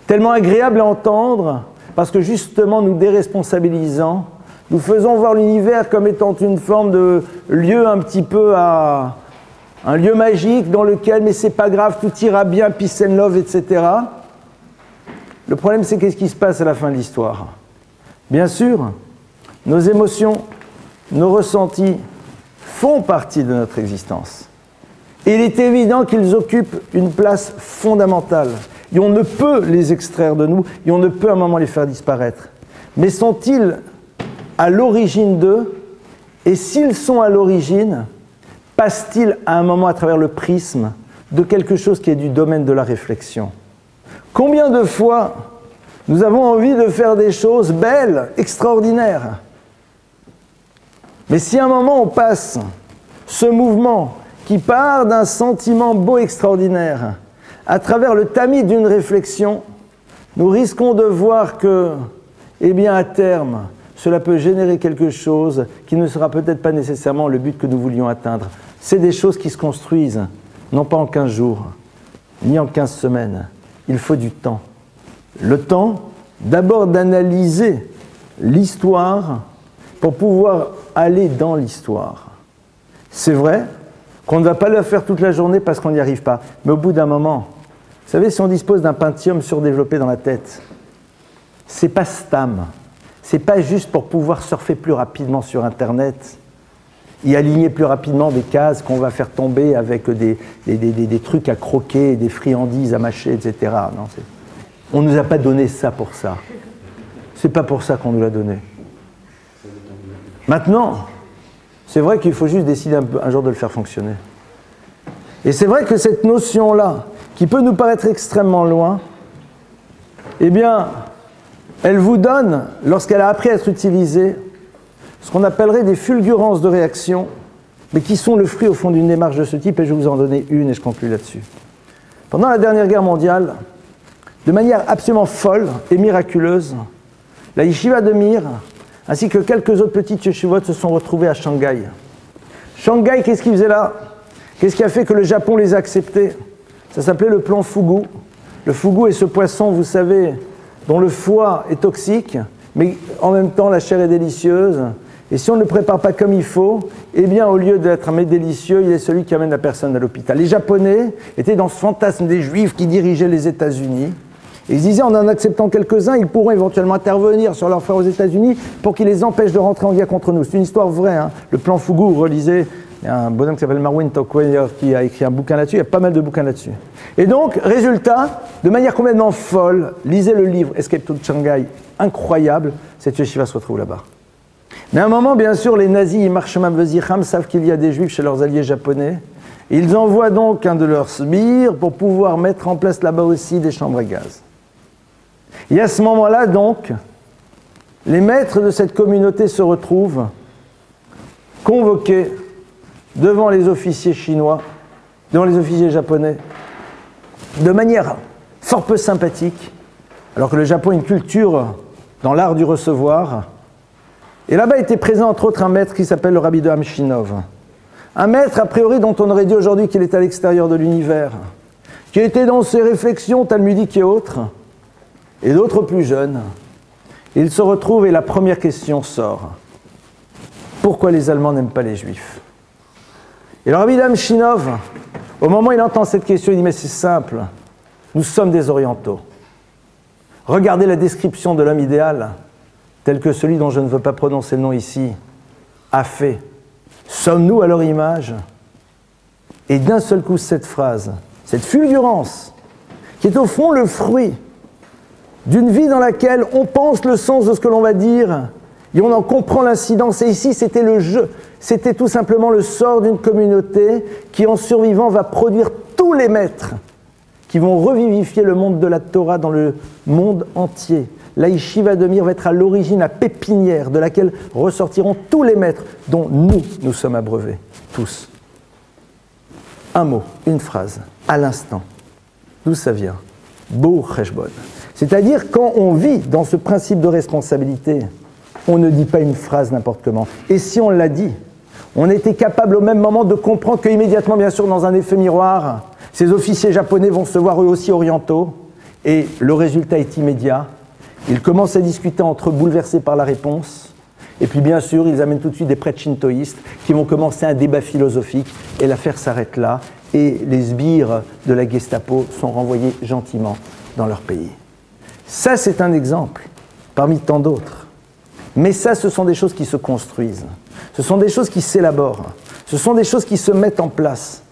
A: tellement agréables à entendre, parce que justement nous déresponsabilisant, nous faisons voir l'univers comme étant une forme de lieu un petit peu à un lieu magique dans lequel, mais c'est pas grave, tout ira bien, peace and love, etc. Le problème, c'est qu'est-ce qui se passe à la fin de l'histoire? Bien sûr, nos émotions, nos ressentis font partie de notre existence. Et il est évident qu'ils occupent une place fondamentale. Et on ne peut les extraire de nous, et on ne peut à un moment les faire disparaître. Mais sont-ils à l'origine d'eux? Et s'ils sont à l'origine, passent-ils à un moment à travers le prisme de quelque chose qui est du domaine de la réflexion? Combien de fois nous avons envie de faire des choses belles, extraordinaires? Mais si à un moment on passe ce mouvement qui part d'un sentiment beau, extraordinaire, à travers le tamis d'une réflexion, nous risquons de voir que, eh bien, à terme, cela peut générer quelque chose qui ne sera peut-être pas nécessairement le but que nous voulions atteindre. C'est des choses qui se construisent, non pas en 15 jours, ni en 15 semaines. Il faut du temps. Le temps, d'abord d'analyser l'histoire pour pouvoir aller dans l'histoire. C'est vrai qu'on ne va pas le faire toute la journée parce qu'on n'y arrive pas. Mais au bout d'un moment, vous savez, si on dispose d'un Pentium surdéveloppé dans la tête, c'est pas stam. C'est pas juste pour pouvoir surfer plus rapidement sur Internet et aligner plus rapidement des cases qu'on va faire tomber avec des trucs à croquer, des friandises à mâcher, etc. Non, on ne nous a pas donné ça pour ça. C'est pas pour ça qu'on nous l'a donné. Maintenant, c'est vrai qu'il faut juste décider un jour de le faire fonctionner. Et c'est vrai que cette notion-là, qui peut nous paraître extrêmement loin, eh bien, elle vous donne, lorsqu'elle a appris à être utilisée, ce qu'on appellerait des fulgurances de réaction, mais qui sont le fruit au fond d'une démarche de ce type, et je vais vous en donner une et je conclue là-dessus. Pendant la dernière guerre mondiale, de manière absolument folle et miraculeuse, la yeshiva de Mir, ainsi que quelques autres petites yeshivot se sont retrouvés à Shanghai. Shanghai, qu'est-ce qu'ils faisaient là? Qu'est-ce qui a fait que le Japon les a acceptés? Ça s'appelait le plan Fugu. Le fugu est ce poisson, vous savez, dont le foie est toxique, mais en même temps la chair est délicieuse. Et si on ne le prépare pas comme il faut, eh bien au lieu d'être un mets délicieux, il est celui qui amène la personne à l'hôpital. Les Japonais étaient dans ce fantasme des Juifs qui dirigeaient les États-Unis. Et ils disaient, en acceptant quelques-uns, ils pourront éventuellement intervenir sur leurs frères aux États-Unis pour qu'ils les empêchent de rentrer en guerre contre nous. C'est une histoire vraie, hein. Le plan Fugu, vous relisez, il y a un bonhomme qui s'appelle Marwin Tokwe qui a écrit un bouquin là-dessus, il y a pas mal de bouquins là-dessus. Et donc, résultat, de manière complètement folle, lisez le livre Escape to Shanghai, incroyable, cette yeshiva se retrouve là-bas. Mais à un moment, bien sûr, les nazis, ils marchent Vezirham, savent qu'il y a des juifs chez leurs alliés japonais. Ils envoient donc un de leurs sbires pour pouvoir mettre en place là-bas aussi des chambres à gaz. Et à ce moment-là, donc, les maîtres de cette communauté se retrouvent convoqués devant les officiers chinois, devant les officiers japonais, de manière fort peu sympathique, alors que le Japon a une culture dans l'art du recevoir. Et là-bas était présent entre autres un maître qui s'appelle le Rabbi de Hamshinov. Un maître, a priori, dont on aurait dit aujourd'hui qu'il était à l'extérieur de l'univers, qui était dans ses réflexions talmudiques et autres, et d'autres plus jeunes. Il se retrouve et la première question sort. Pourquoi les Allemands n'aiment pas les Juifs? Et le Rabbi de Hamshinov, au moment où il entend cette question, il dit, mais c'est simple, nous sommes des Orientaux. Regardez la description de l'homme idéal, tel que celui dont je ne veux pas prononcer le nom ici, a fait. Sommes-nous à leur image? Et d'un seul coup, cette phrase, cette fulgurance, qui est au fond le fruit d'une vie dans laquelle on pense le sens de ce que l'on va dire, et on en comprend l'incidence. Et ici, c'était le jeu, c'était tout simplement le sort d'une communauté qui, en survivant, va produire tous les maîtres qui vont revivifier le monde de la Torah dans le monde entier. La Yeshiva de Mir va être à l'origine, la pépinière de laquelle ressortiront tous les maîtres dont nous sommes abreuvés, tous. Un mot, une phrase, à l'instant. D'où ça vient? Bo Cheshbon. C'est-à-dire, quand on vit dans ce principe de responsabilité, on ne dit pas une phrase n'importe comment. Et si on l'a dit, on était capable au même moment de comprendre qu'immédiatement, bien sûr, dans un effet miroir, ces officiers japonais vont se voir eux aussi orientaux, et le résultat est immédiat. Ils commencent à discuter entre eux, bouleversés par la réponse, et puis bien sûr, ils amènent tout de suite des prêtres shintoïstes qui vont commencer un débat philosophique, et l'affaire s'arrête là, et les sbires de la Gestapo sont renvoyés gentiment dans leur pays. Ça, c'est un exemple, parmi tant d'autres. Mais ça, ce sont des choses qui se construisent. Ce sont des choses qui s'élaborent. Ce sont des choses qui se mettent en place.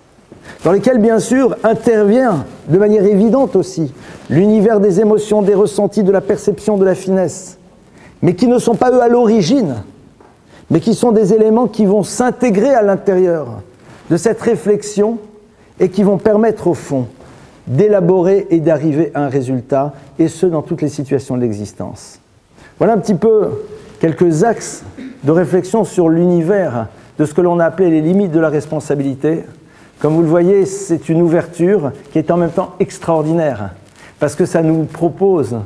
A: Dans lesquelles, bien sûr, intervient de manière évidente aussi l'univers des émotions, des ressentis, de la perception, de la finesse. Mais qui ne sont pas, eux, à l'origine, mais qui sont des éléments qui vont s'intégrer à l'intérieur de cette réflexion et qui vont permettre, au fond, d'élaborer et d'arriver à un résultat, et ce, dans toutes les situations de l'existence. Voilà un petit peu quelques axes de réflexion sur l'univers de ce que l'on a appelé les limites de la responsabilité. Comme vous le voyez, c'est une ouverture qui est en même temps extraordinaire, parce que ça nous propose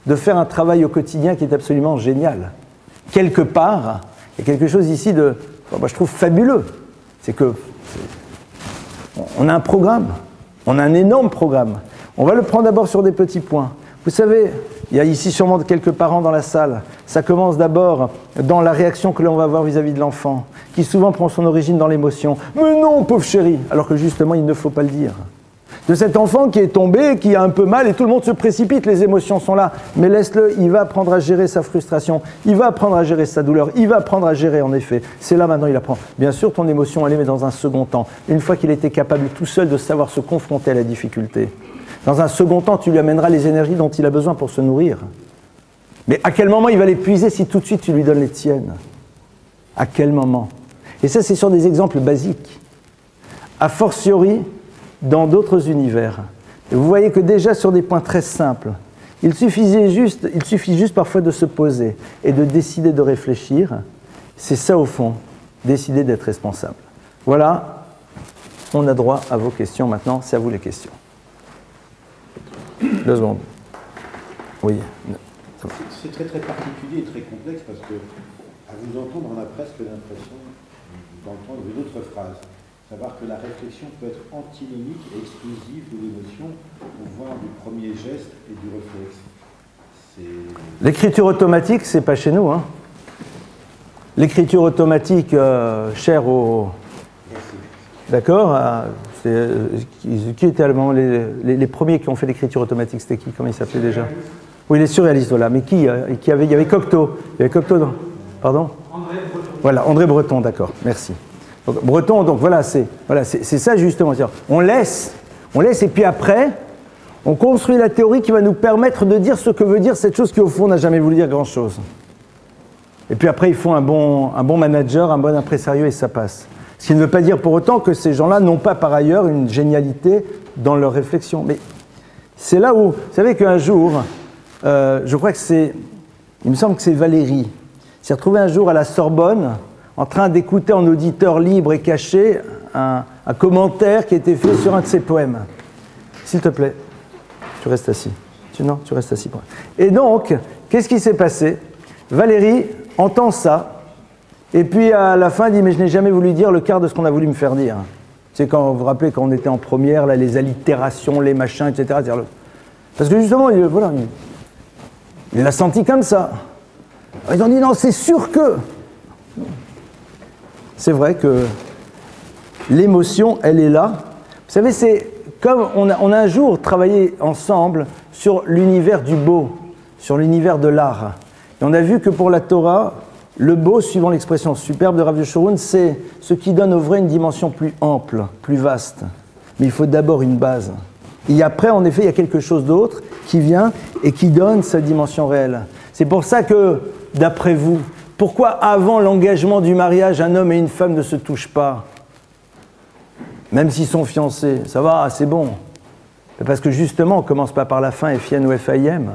A: de faire un travail au quotidien qui est absolument génial. Quelque part, il y a quelque chose ici de, moi je trouve fabuleux, c'est que on a un programme. On a un énorme programme. On va le prendre d'abord sur des petits points. Vous savez, il y a ici sûrement quelques parents dans la salle. Ça commence d'abord dans la réaction que l'on va avoir vis-à-vis de l'enfant, qui souvent prend son origine dans l'émotion. « Mais non, pauvre chéri !» Alors que justement, il ne faut pas le dire. De cet enfant qui est tombé, qui a un peu mal, et tout le monde se précipite, les émotions sont là. Mais laisse-le, il va apprendre à gérer sa frustration, il va apprendre à gérer sa douleur, il va apprendre à gérer, en effet. C'est là maintenant, il apprend. Bien sûr, ton émotion, elle est, mais dans un second temps. Une fois qu'il était capable tout seul de savoir se confronter à la difficulté, dans un second temps, tu lui amèneras les énergies dont il a besoin pour se nourrir. Mais à quel moment il va l'épuiser si tout de suite tu lui donnes les tiennes? À quel moment? Et ça, c'est sur des exemples basiques. A fortiori, dans d'autres univers. Et vous voyez que déjà sur des points très simples, il suffit juste parfois de se poser et de décider de réfléchir. C'est ça au fond, décider d'être responsable. Voilà, on a droit à vos questions maintenant, c'est à vous les questions. 2 secondes. Oui.
B: C'est très très particulier et très complexe parce que, à vous entendre, on a presque l'impression d'entendre une autre phrase. Savoir que la réflexion peut être antinomique et exclusive de l'émotion au voir du premier geste et du réflexe.
A: L'écriture automatique, c'est pas chez nous. Hein. L'écriture automatique, chère au... D'accord, qui étaient allemand les premiers qui ont fait l'écriture automatique, c'était qui? Comment ils s'appelaient déjà? Oui, les surréalistes, voilà. Mais qui avait, il y avait Cocteau. Il y avait Cocteau dans... Pardon? André Breton. Voilà, André Breton, d'accord, merci. Donc, Breton, donc voilà, c'est ça justement. On laisse, et puis après, on construit la théorie qui va nous permettre de dire ce que veut dire cette chose qui, au fond, n'a jamais voulu dire grand-chose. Et puis après, il faut un bon manager, un bon impresario, et ça passe. Ce qui ne veut pas dire pour autant que ces gens-là n'ont pas par ailleurs une génialité dans leur réflexion. Mais c'est là où, vous savez qu'un jour, je crois que il me semble que c'est Valéry, s'est retrouvé un jour à la Sorbonne en train d'écouter en auditeur libre et caché un commentaire qui était fait sur un de ses poèmes. S'il te plaît, tu restes assis. Non, tu restes assis. Et donc, qu'est-ce qui s'est passé? Valéry entend ça, et puis à la fin, il dit « Mais je n'ai jamais voulu dire le quart de ce qu'on a voulu me faire dire. » C'est quand vous vous rappelez, quand on était en première, là, les allitérations, les machins, etc. Parce que justement, il l'a senti comme ça. Ils ont dit « Non, c'est sûr que... » C'est vrai que l'émotion, elle est là. Vous savez, c'est comme on a un jour travaillé ensemble sur l'univers du beau, sur l'univers de l'art. Et on a vu que pour la Torah, le beau, suivant l'expression superbe de Rav Yeshurun, c'est ce qui donne au vrai une dimension plus ample, plus vaste. Mais il faut d'abord une base. Et après, en effet, il y a quelque chose d'autre qui vient et qui donne sa dimension réelle. C'est pour ça que, d'après vous, pourquoi avant l'engagement du mariage, un homme et une femme ne se touchent pas? Même s'ils sont fiancés, ça va, c'est bon. Parce que justement, on ne commence pas par la fin, F-I-N ou F-I-M.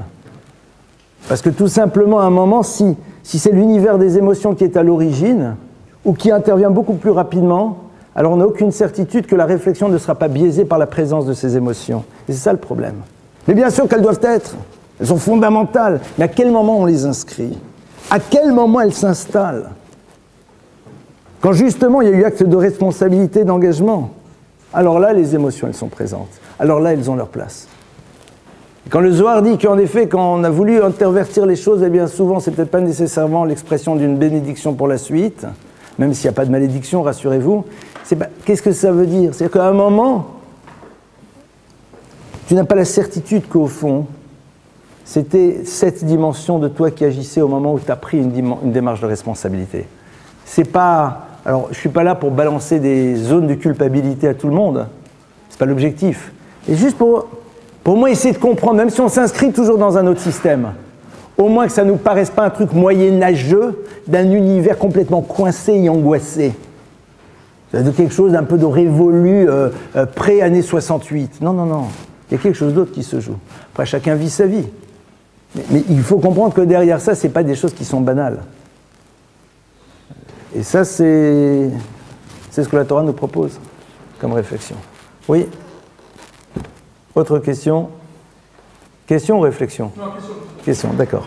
A: Parce que tout simplement, à un moment, si c'est l'univers des émotions qui est à l'origine, ou qui intervient beaucoup plus rapidement, alors on n'a aucune certitude que la réflexion ne sera pas biaisée par la présence de ces émotions. Et c'est ça le problème. Mais bien sûr qu'elles doivent être, elles sont fondamentales, mais à quel moment on les inscrit? À quel moment elles s'installent? Quand justement il y a eu acte de responsabilité, d'engagement, alors là les émotions elles sont présentes, alors là elles ont leur place. Et quand le Zohar dit qu'en effet quand on a voulu intervertir les choses, eh bien souvent c'est peut-être pas nécessairement l'expression d'une bénédiction pour la suite, même s'il n'y a pas de malédiction, rassurez-vous, qu'est-ce que ça veut dire? C'est-à-dire qu'à un moment, tu n'as pas la certitude qu'au fond, c'était cette dimension de toi qui agissait au moment où tu as pris une démarche de responsabilité. C'est pas... Alors, je ne suis pas là pour balancer des zones de culpabilité à tout le monde. Ce n'est pas l'objectif. Et juste pour moi essayer de comprendre, même si on s'inscrit toujours dans un autre système, au moins que ça ne nous paraisse pas un truc moyenâgeux d'un univers complètement coincé et angoissé. C'est quelque chose d'un peu de révolu pré-année 68. Non, non, non. Il y a quelque chose d'autre qui se joue. Après, chacun vit sa vie. Mais il faut comprendre que derrière ça, ce n'est pas des choses qui sont banales. Et ça, c'est ce que la Torah nous propose comme réflexion. Oui? Autre question? Question ou réflexion?
C: Non, question.
A: Question, d'accord.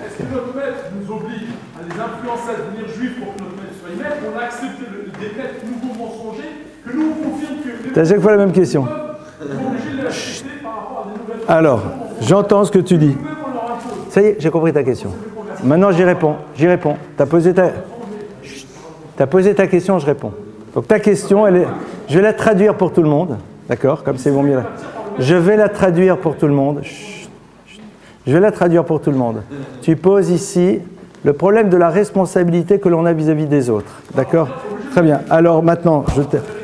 C: Est-ce que notre maître nous oblige à les influencer à devenir juifs pour que notre maître soit maître? On a accepté des maîtres nouveaux mensongers que nous on confirme que...
A: C'est à chaque fois la même question. Alors, j'entends ce que tu dis. Ça y est, j'ai compris ta question. Maintenant, j'y réponds. Tu as posé ta question, je réponds. Donc ta question, je vais la traduire pour tout le monde. D'accord? Comme c'est bon mieux. Je vais la traduire pour tout le monde. Je vais la traduire pour tout le monde. Tu poses ici le problème de la responsabilité que l'on a vis-à-vis des autres. D'accord? Très bien. Alors maintenant,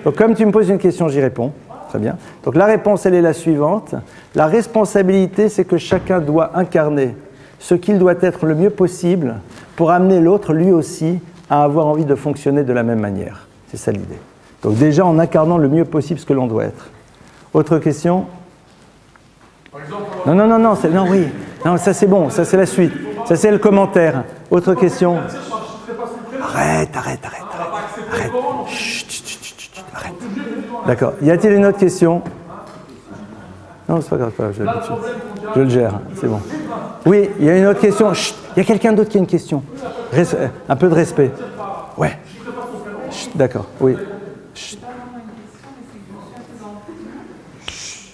A: donc, comme tu me poses une question, j'y réponds. Très bien. Donc la réponse, elle est la suivante. La responsabilité, c'est que chacun doit incarner ce qu'il doit être le mieux possible pour amener l'autre, lui aussi, à avoir envie de fonctionner de la même manière. C'est ça l'idée. Donc déjà, en incarnant le mieux possible ce que l'on doit être. Autre question? Non, oui. Non, ça c'est bon, ça c'est la suite. Ça c'est le commentaire. Autre question? Arrête. Chut, arrête. D'accord. Y a-t-il une autre question? Non, c'est pas grave, je le gère, c'est bon. Oui, il y a une autre question. Chut, il y a quelqu'un d'autre qui a une question. Un peu de respect. Ouais. Chut, d'accord, oui.
D: C'est pas vraiment une question, mais c'est que je suis un peu dans le flou.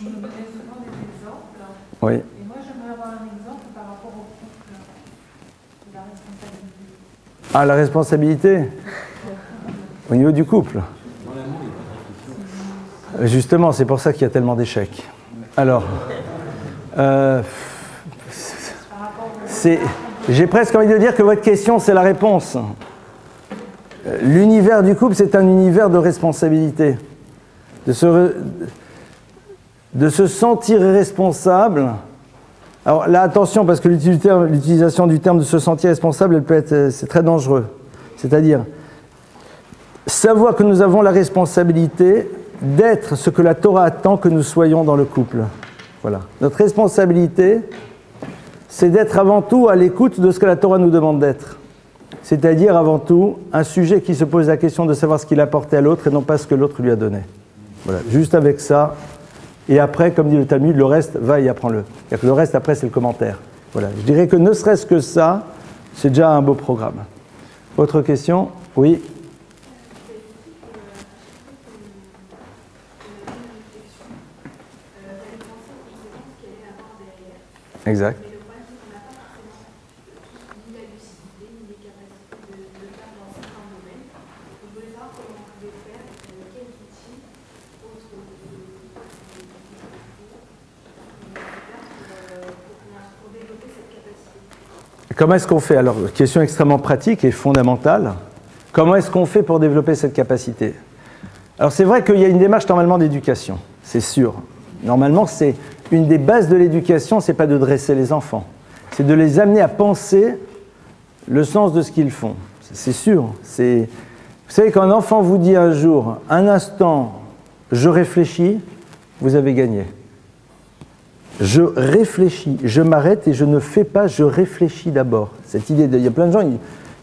D: Vous nous donnez souvent des exemples.
A: Oui.
D: Et moi, j'aimerais avoir un exemple par rapport au couple de la responsabilité.
A: Ah, la responsabilité au niveau du couple. Justement, c'est pour ça qu'il y a tellement d'échecs. Alors, j'ai presque envie de dire que votre question, c'est la réponse. L'univers du couple, c'est un univers de responsabilité. De se sentir responsable. Alors là, attention, parce que l'utilisation du terme de se sentir responsable, elle peut être, c'est très dangereux. C'est-à-dire, savoir que nous avons la responsabilité d'être ce que la Torah attend que nous soyons dans le couple. Voilà. Notre responsabilité, c'est d'être avant tout à l'écoute de ce que la Torah nous demande d'être. C'est-à-dire avant tout un sujet qui se pose la question de savoir ce qu'il a apporté à l'autre et non pas ce que l'autre lui a donné. Voilà. Juste avec ça. Et après, comme dit le Talmud, le reste, va et apprends-le. C'est-à-dire que le reste, après, c'est le commentaire. Voilà. Je dirais que ne serait-ce que ça, c'est déjà un beau programme. Autre question? Oui. Exact. Mais le problème, c'est qu'on n'a pas forcément ni la lucidité, ni les capacités de le faire dans certains domaines. Je voulais savoir comment on pouvait faire, quels outils, autres pour développer cette capacité. Comment est-ce qu'on fait? Alors, question extrêmement pratique et fondamentale. Comment est-ce qu'on fait pour développer cette capacité? Alors, c'est vrai qu'il y a une démarche normalement d'éducation, c'est sûr. Normalement, c'est une des bases de l'éducation, c'est pas de dresser les enfants, c'est de les amener à penser le sens de ce qu'ils font. C'est sûr. Vous savez, quand un enfant vous dit un jour, un instant, je réfléchis, vous avez gagné. Je réfléchis, je m'arrête et je ne fais pas, je réfléchis d'abord. Cette idée, il y a plein de gens,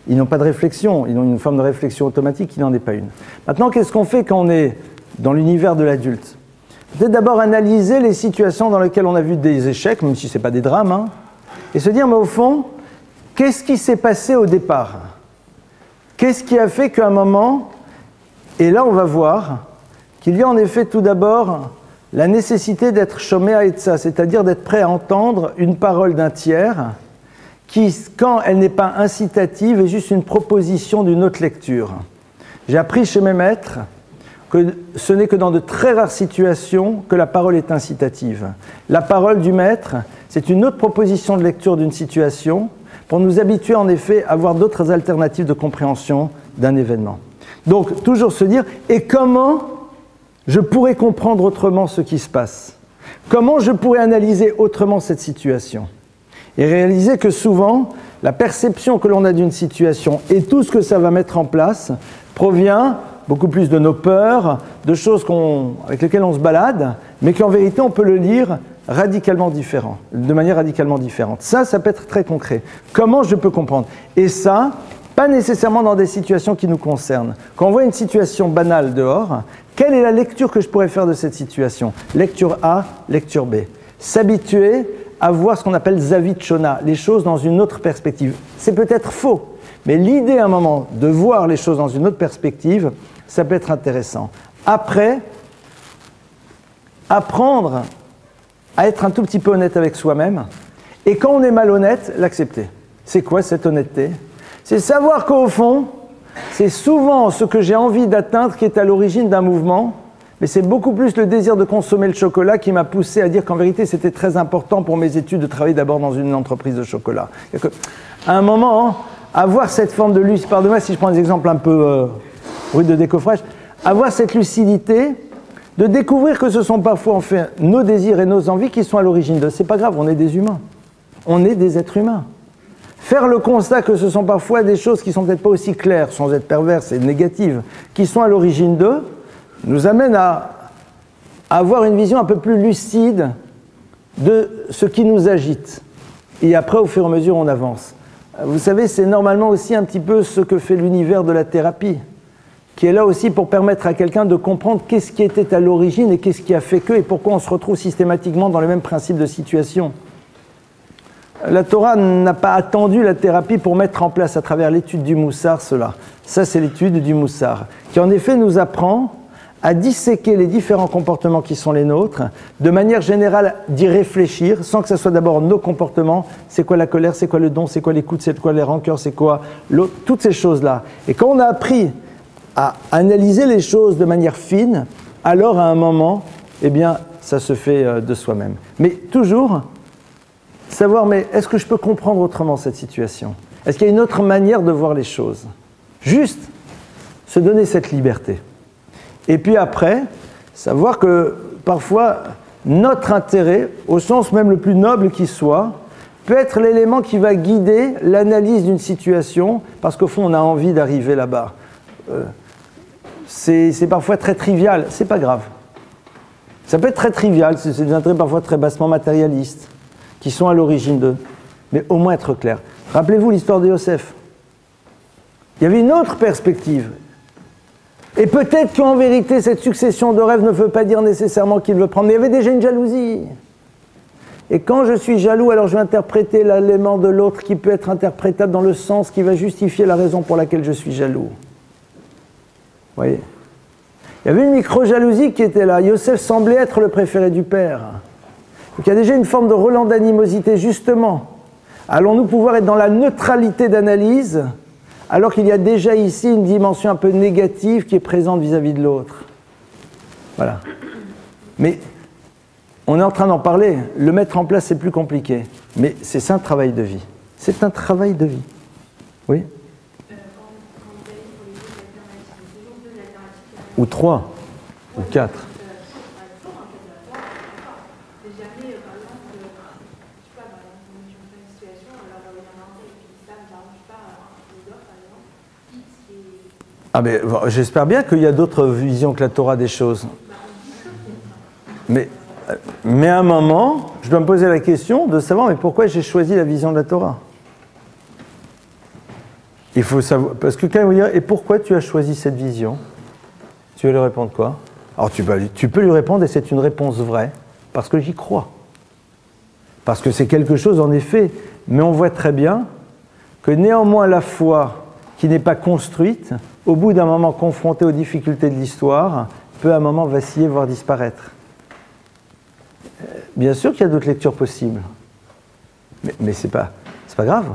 A: ils n'ont pas de réflexion, ils ont une forme de réflexion automatique, il n'en est pas une. Maintenant, qu'est-ce qu'on fait quand on est dans l'univers de l'adulte? Peut-être d'abord analyser les situations dans lesquelles on a vu des échecs, même si ce n'est pas des drames, hein, et se dire, mais au fond, qu'est-ce qui s'est passé au départ? Qu'est-ce qui a fait qu'à un moment, et là on va voir qu'il y a en effet tout d'abord la nécessité d'être shomé haetza, c'est-à-dire d'être prêt à entendre une parole d'un tiers qui, quand elle n'est pas incitative, est juste une proposition d'une autre lecture. J'ai appris chez mes maîtres que ce n'est que dans de très rares situations que la parole est incitative. La parole du maître, c'est une autre proposition de lecture d'une situation pour nous habituer en effet à avoir d'autres alternatives de compréhension d'un événement. Donc, toujours se dire, et comment je pourrais comprendre autrement ce qui se passe? Comment je pourrais analyser autrement cette situation? Et réaliser que souvent, la perception que l'on a d'une situation et tout ce que ça va mettre en place provient beaucoup plus de nos peurs, de choses avec lesquelles on se balade, mais qu'en vérité, on peut le lire radicalement différent, de manière radicalement différente. Ça peut être très concret. Comment je peux comprendre? Et ça, pas nécessairement dans des situations qui nous concernent. Quand on voit une situation banale dehors, quelle est la lecture que je pourrais faire de cette situation? Lecture A, lecture B. S'habituer à voir ce qu'on appelle Zavit Shona, les choses dans une autre perspective. C'est peut-être faux, mais l'idée à un moment de voir les choses dans une autre perspective, ça peut être intéressant. Après, apprendre à être un tout petit peu honnête avec soi-même, et quand on est malhonnête, l'accepter. C'est quoi cette honnêteté? C'est savoir qu'au fond, c'est souvent ce que j'ai envie d'atteindre qui est à l'origine d'un mouvement, mais c'est beaucoup plus le désir de consommer le chocolat qui m'a poussé à dire qu'en vérité, c'était très important pour mes études de travailler d'abord dans une entreprise de chocolat. À un moment, avoir cette forme de lucidité, pardonnez-moi si je prends des exemples un peu rudes de décoffrage, avoir cette lucidité de découvrir que ce sont parfois en fait nos désirs et nos envies qui sont à l'origine de. C'est pas grave, on est des humains. On est des êtres humains. Faire le constat que ce sont parfois des choses qui sont peut-être pas aussi claires, sans être perverses et négatives, qui sont à l'origine d'eux, nous amène à avoir une vision un peu plus lucide de ce qui nous agite. Et après, au fur et à mesure, on avance. Vous savez, c'est normalement aussi un petit peu ce que fait l'univers de la thérapie, qui est là aussi pour permettre à quelqu'un de comprendre qu'est-ce qui était à l'origine et qu'est-ce qui a fait que, et pourquoi on se retrouve systématiquement dans les mêmes principes de situation. La Torah n'a pas attendu la thérapie pour mettre en place à travers l'étude du Moussar cela. Ça, c'est l'étude du Moussar, qui en effet nous apprend à disséquer les différents comportements qui sont les nôtres, de manière générale d'y réfléchir, sans que ce soit d'abord nos comportements, c'est quoi la colère, c'est quoi le don, c'est quoi l'écoute, c'est quoi les rancœurs, c'est quoi l'autre, toutes ces choses-là. Et quand on a appris à analyser les choses de manière fine, alors à un moment, eh bien, ça se fait de soi-même. Mais toujours, savoir, mais est-ce que je peux comprendre autrement cette situation? Est-ce qu'il y a une autre manière de voir les choses? Juste se donner cette liberté. Et puis après, savoir que parfois, notre intérêt, au sens même le plus noble qui soit, peut être l'élément qui va guider l'analyse d'une situation, parce qu'au fond, on a envie d'arriver là-bas. C'est parfois très trivial, c'est pas grave. Ça peut être très trivial, c'est des intérêts parfois très bassement matérialistes, qui sont à l'origine d'eux, mais au moins être clair. Rappelez-vous l'histoire de Yosef. Il y avait une autre perspective. Et peut-être qu'en vérité, cette succession de rêves ne veut pas dire nécessairement qu'il veut prendre, mais il y avait déjà une jalousie. Et quand je suis jaloux, alors je vais interpréter l'élément de l'autre qui peut être interprétable dans le sens qui va justifier la raison pour laquelle je suis jaloux. Vous voyez? Il y avait une micro-jalousie qui était là. Yosef semblait être le préféré du père. Donc il y a déjà une forme de relent d'animosité, justement. Allons-nous pouvoir être dans la neutralité d'analyse, alors qu'il y a déjà ici une dimension un peu négative qui est présente vis-à-vis de l'autre? Voilà. Mais on est en train d'en parler. Le mettre en place, c'est plus compliqué. Mais c'est ça un travail de vie. C'est un travail de vie. Oui? Ou 3, ou 4. Ah mais j'espère bien qu'il y a d'autres visions que la Torah des choses. Mais à un moment, je dois me poser la question de savoir mais pourquoi j'ai choisi la vision de la Torah. Il faut savoir, parce que quand il va dire et pourquoi tu as choisi cette vision, tu vas lui répondre quoi? Alors tu peux lui répondre et c'est une réponse vraie parce que j'y crois. Parce que c'est quelque chose en effet, mais on voit très bien que néanmoins la foi qui n'est pas construite, au bout d'un moment confrontée aux difficultés de l'histoire, peut à un moment vaciller, voire disparaître. Bien sûr qu'il y a d'autres lectures possibles, mais c'est pas grave.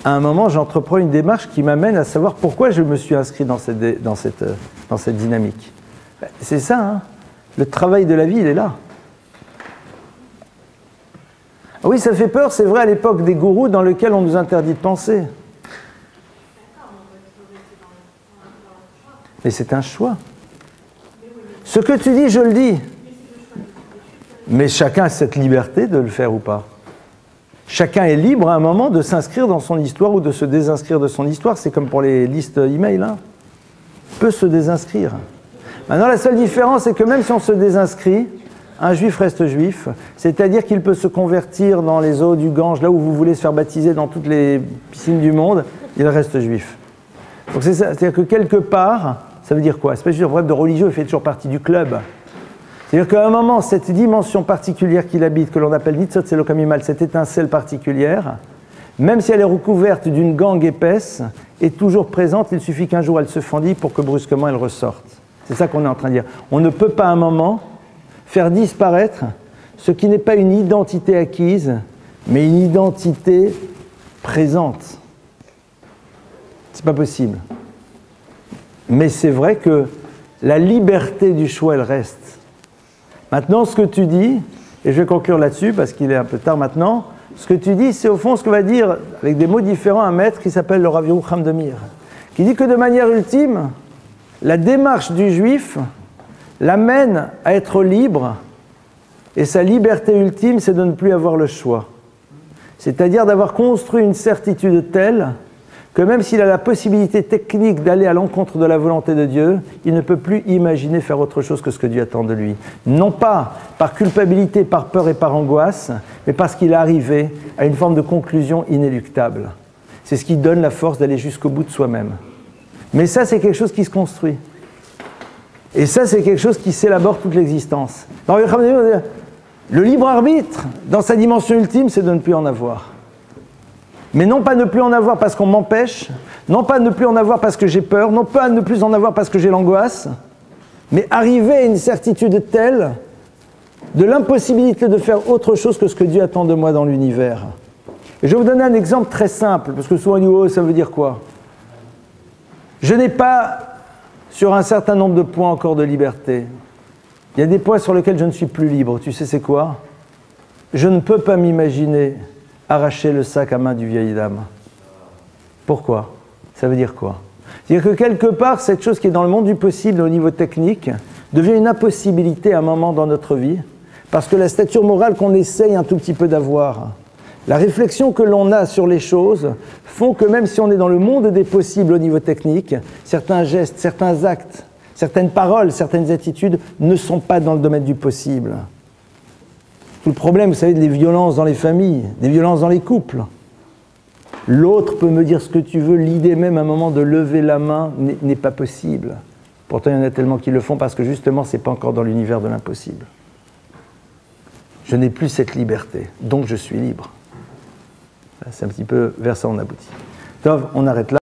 A: À un moment, j'entreprends une démarche qui m'amène à savoir pourquoi je me suis inscrit dans cette dynamique. C'est ça, hein. Le travail de la vie, il est là. Ah oui, ça fait peur, c'est vrai, à l'époque des gourous dans lesquels on nous interdit de penser. Mais c'est un choix. Ce que tu dis, je le dis. Mais chacun a cette liberté de le faire ou pas. Chacun est libre à un moment de s'inscrire dans son histoire ou de se désinscrire de son histoire. C'est comme pour les listes email, hein. Peut se désinscrire. Maintenant, la seule différence, c'est que même si on se désinscrit, un juif reste juif. C'est-à-dire qu'il peut se convertir dans les eaux du Gange, là où vous voulez se faire baptiser dans toutes les piscines du monde, il reste juif. Donc c'est ça. C'est-à-dire que quelque part, ça veut dire quoi? C'est pas juste un problème de religieux, il fait toujours partie du club. C'est-à-dire qu'à un moment, cette dimension particulière qu'il habite, que l'on appelle Nitzot Selokamimal, cette étincelle particulière, même si elle est recouverte d'une gangue épaisse, est toujours présente, il suffit qu'un jour elle se fendille pour que brusquement elle ressorte. C'est ça qu'on est en train de dire. On ne peut pas à un moment faire disparaître ce qui n'est pas une identité acquise, mais une identité présente. C'est pas possible. Mais c'est vrai que la liberté du choix, elle reste. Maintenant, ce que tu dis, et je vais conclure là-dessus parce qu'il est un peu tard maintenant, ce que tu dis, c'est au fond ce que va dire, avec des mots différents, un maître qui s'appelle le Rav Yerucham de Mir, qui dit que de manière ultime, la démarche du juif l'amène à être libre, et sa liberté ultime, c'est de ne plus avoir le choix. C'est-à-dire d'avoir construit une certitude telle que même s'il a la possibilité technique d'aller à l'encontre de la volonté de Dieu, il ne peut plus imaginer faire autre chose que ce que Dieu attend de lui. Non pas par culpabilité, par peur et par angoisse, mais parce qu'il est arrivé à une forme de conclusion inéluctable. C'est ce qui donne la force d'aller jusqu'au bout de soi-même. Mais ça, c'est quelque chose qui se construit. Et ça, c'est quelque chose qui s'élabore toute l'existence. Le libre arbitre, dans sa dimension ultime, c'est de ne plus en avoir. Mais non pas ne plus en avoir parce qu'on m'empêche, non pas ne plus en avoir parce que j'ai peur, non pas ne plus en avoir parce que j'ai l'angoisse, mais arriver à une certitude telle de l'impossibilité de faire autre chose que ce que Dieu attend de moi dans l'univers. Et je vais vous donner un exemple très simple, parce que souvent on dit « Oh, ça veut dire quoi ?» Je n'ai pas, sur un certain nombre de points, encore de liberté. Il y a des points sur lesquels je ne suis plus libre. Tu sais c'est quoi? Je ne peux pas m'imaginer arracher le sac à main du vieil dame. Pourquoi? Ça veut dire quoi? C'est-à-dire que quelque part, cette chose qui est dans le monde du possible au niveau technique devient une impossibilité à un moment dans notre vie, parce que la stature morale qu'on essaye un tout petit peu d'avoir, la réflexion que l'on a sur les choses, font que même si on est dans le monde des possibles au niveau technique, certains gestes, certains actes, certaines paroles, certaines attitudes ne sont pas dans le domaine du possible. Tout le problème, vous savez, des violences dans les familles, des violences dans les couples. L'autre peut me dire ce que tu veux, l'idée même à un moment de lever la main n'est pas possible. Pourtant, il y en a tellement qui le font parce que justement, ce n'est pas encore dans l'univers de l'impossible. Je n'ai plus cette liberté, donc je suis libre. C'est un petit peu vers ça on aboutit. Tov, on arrête là.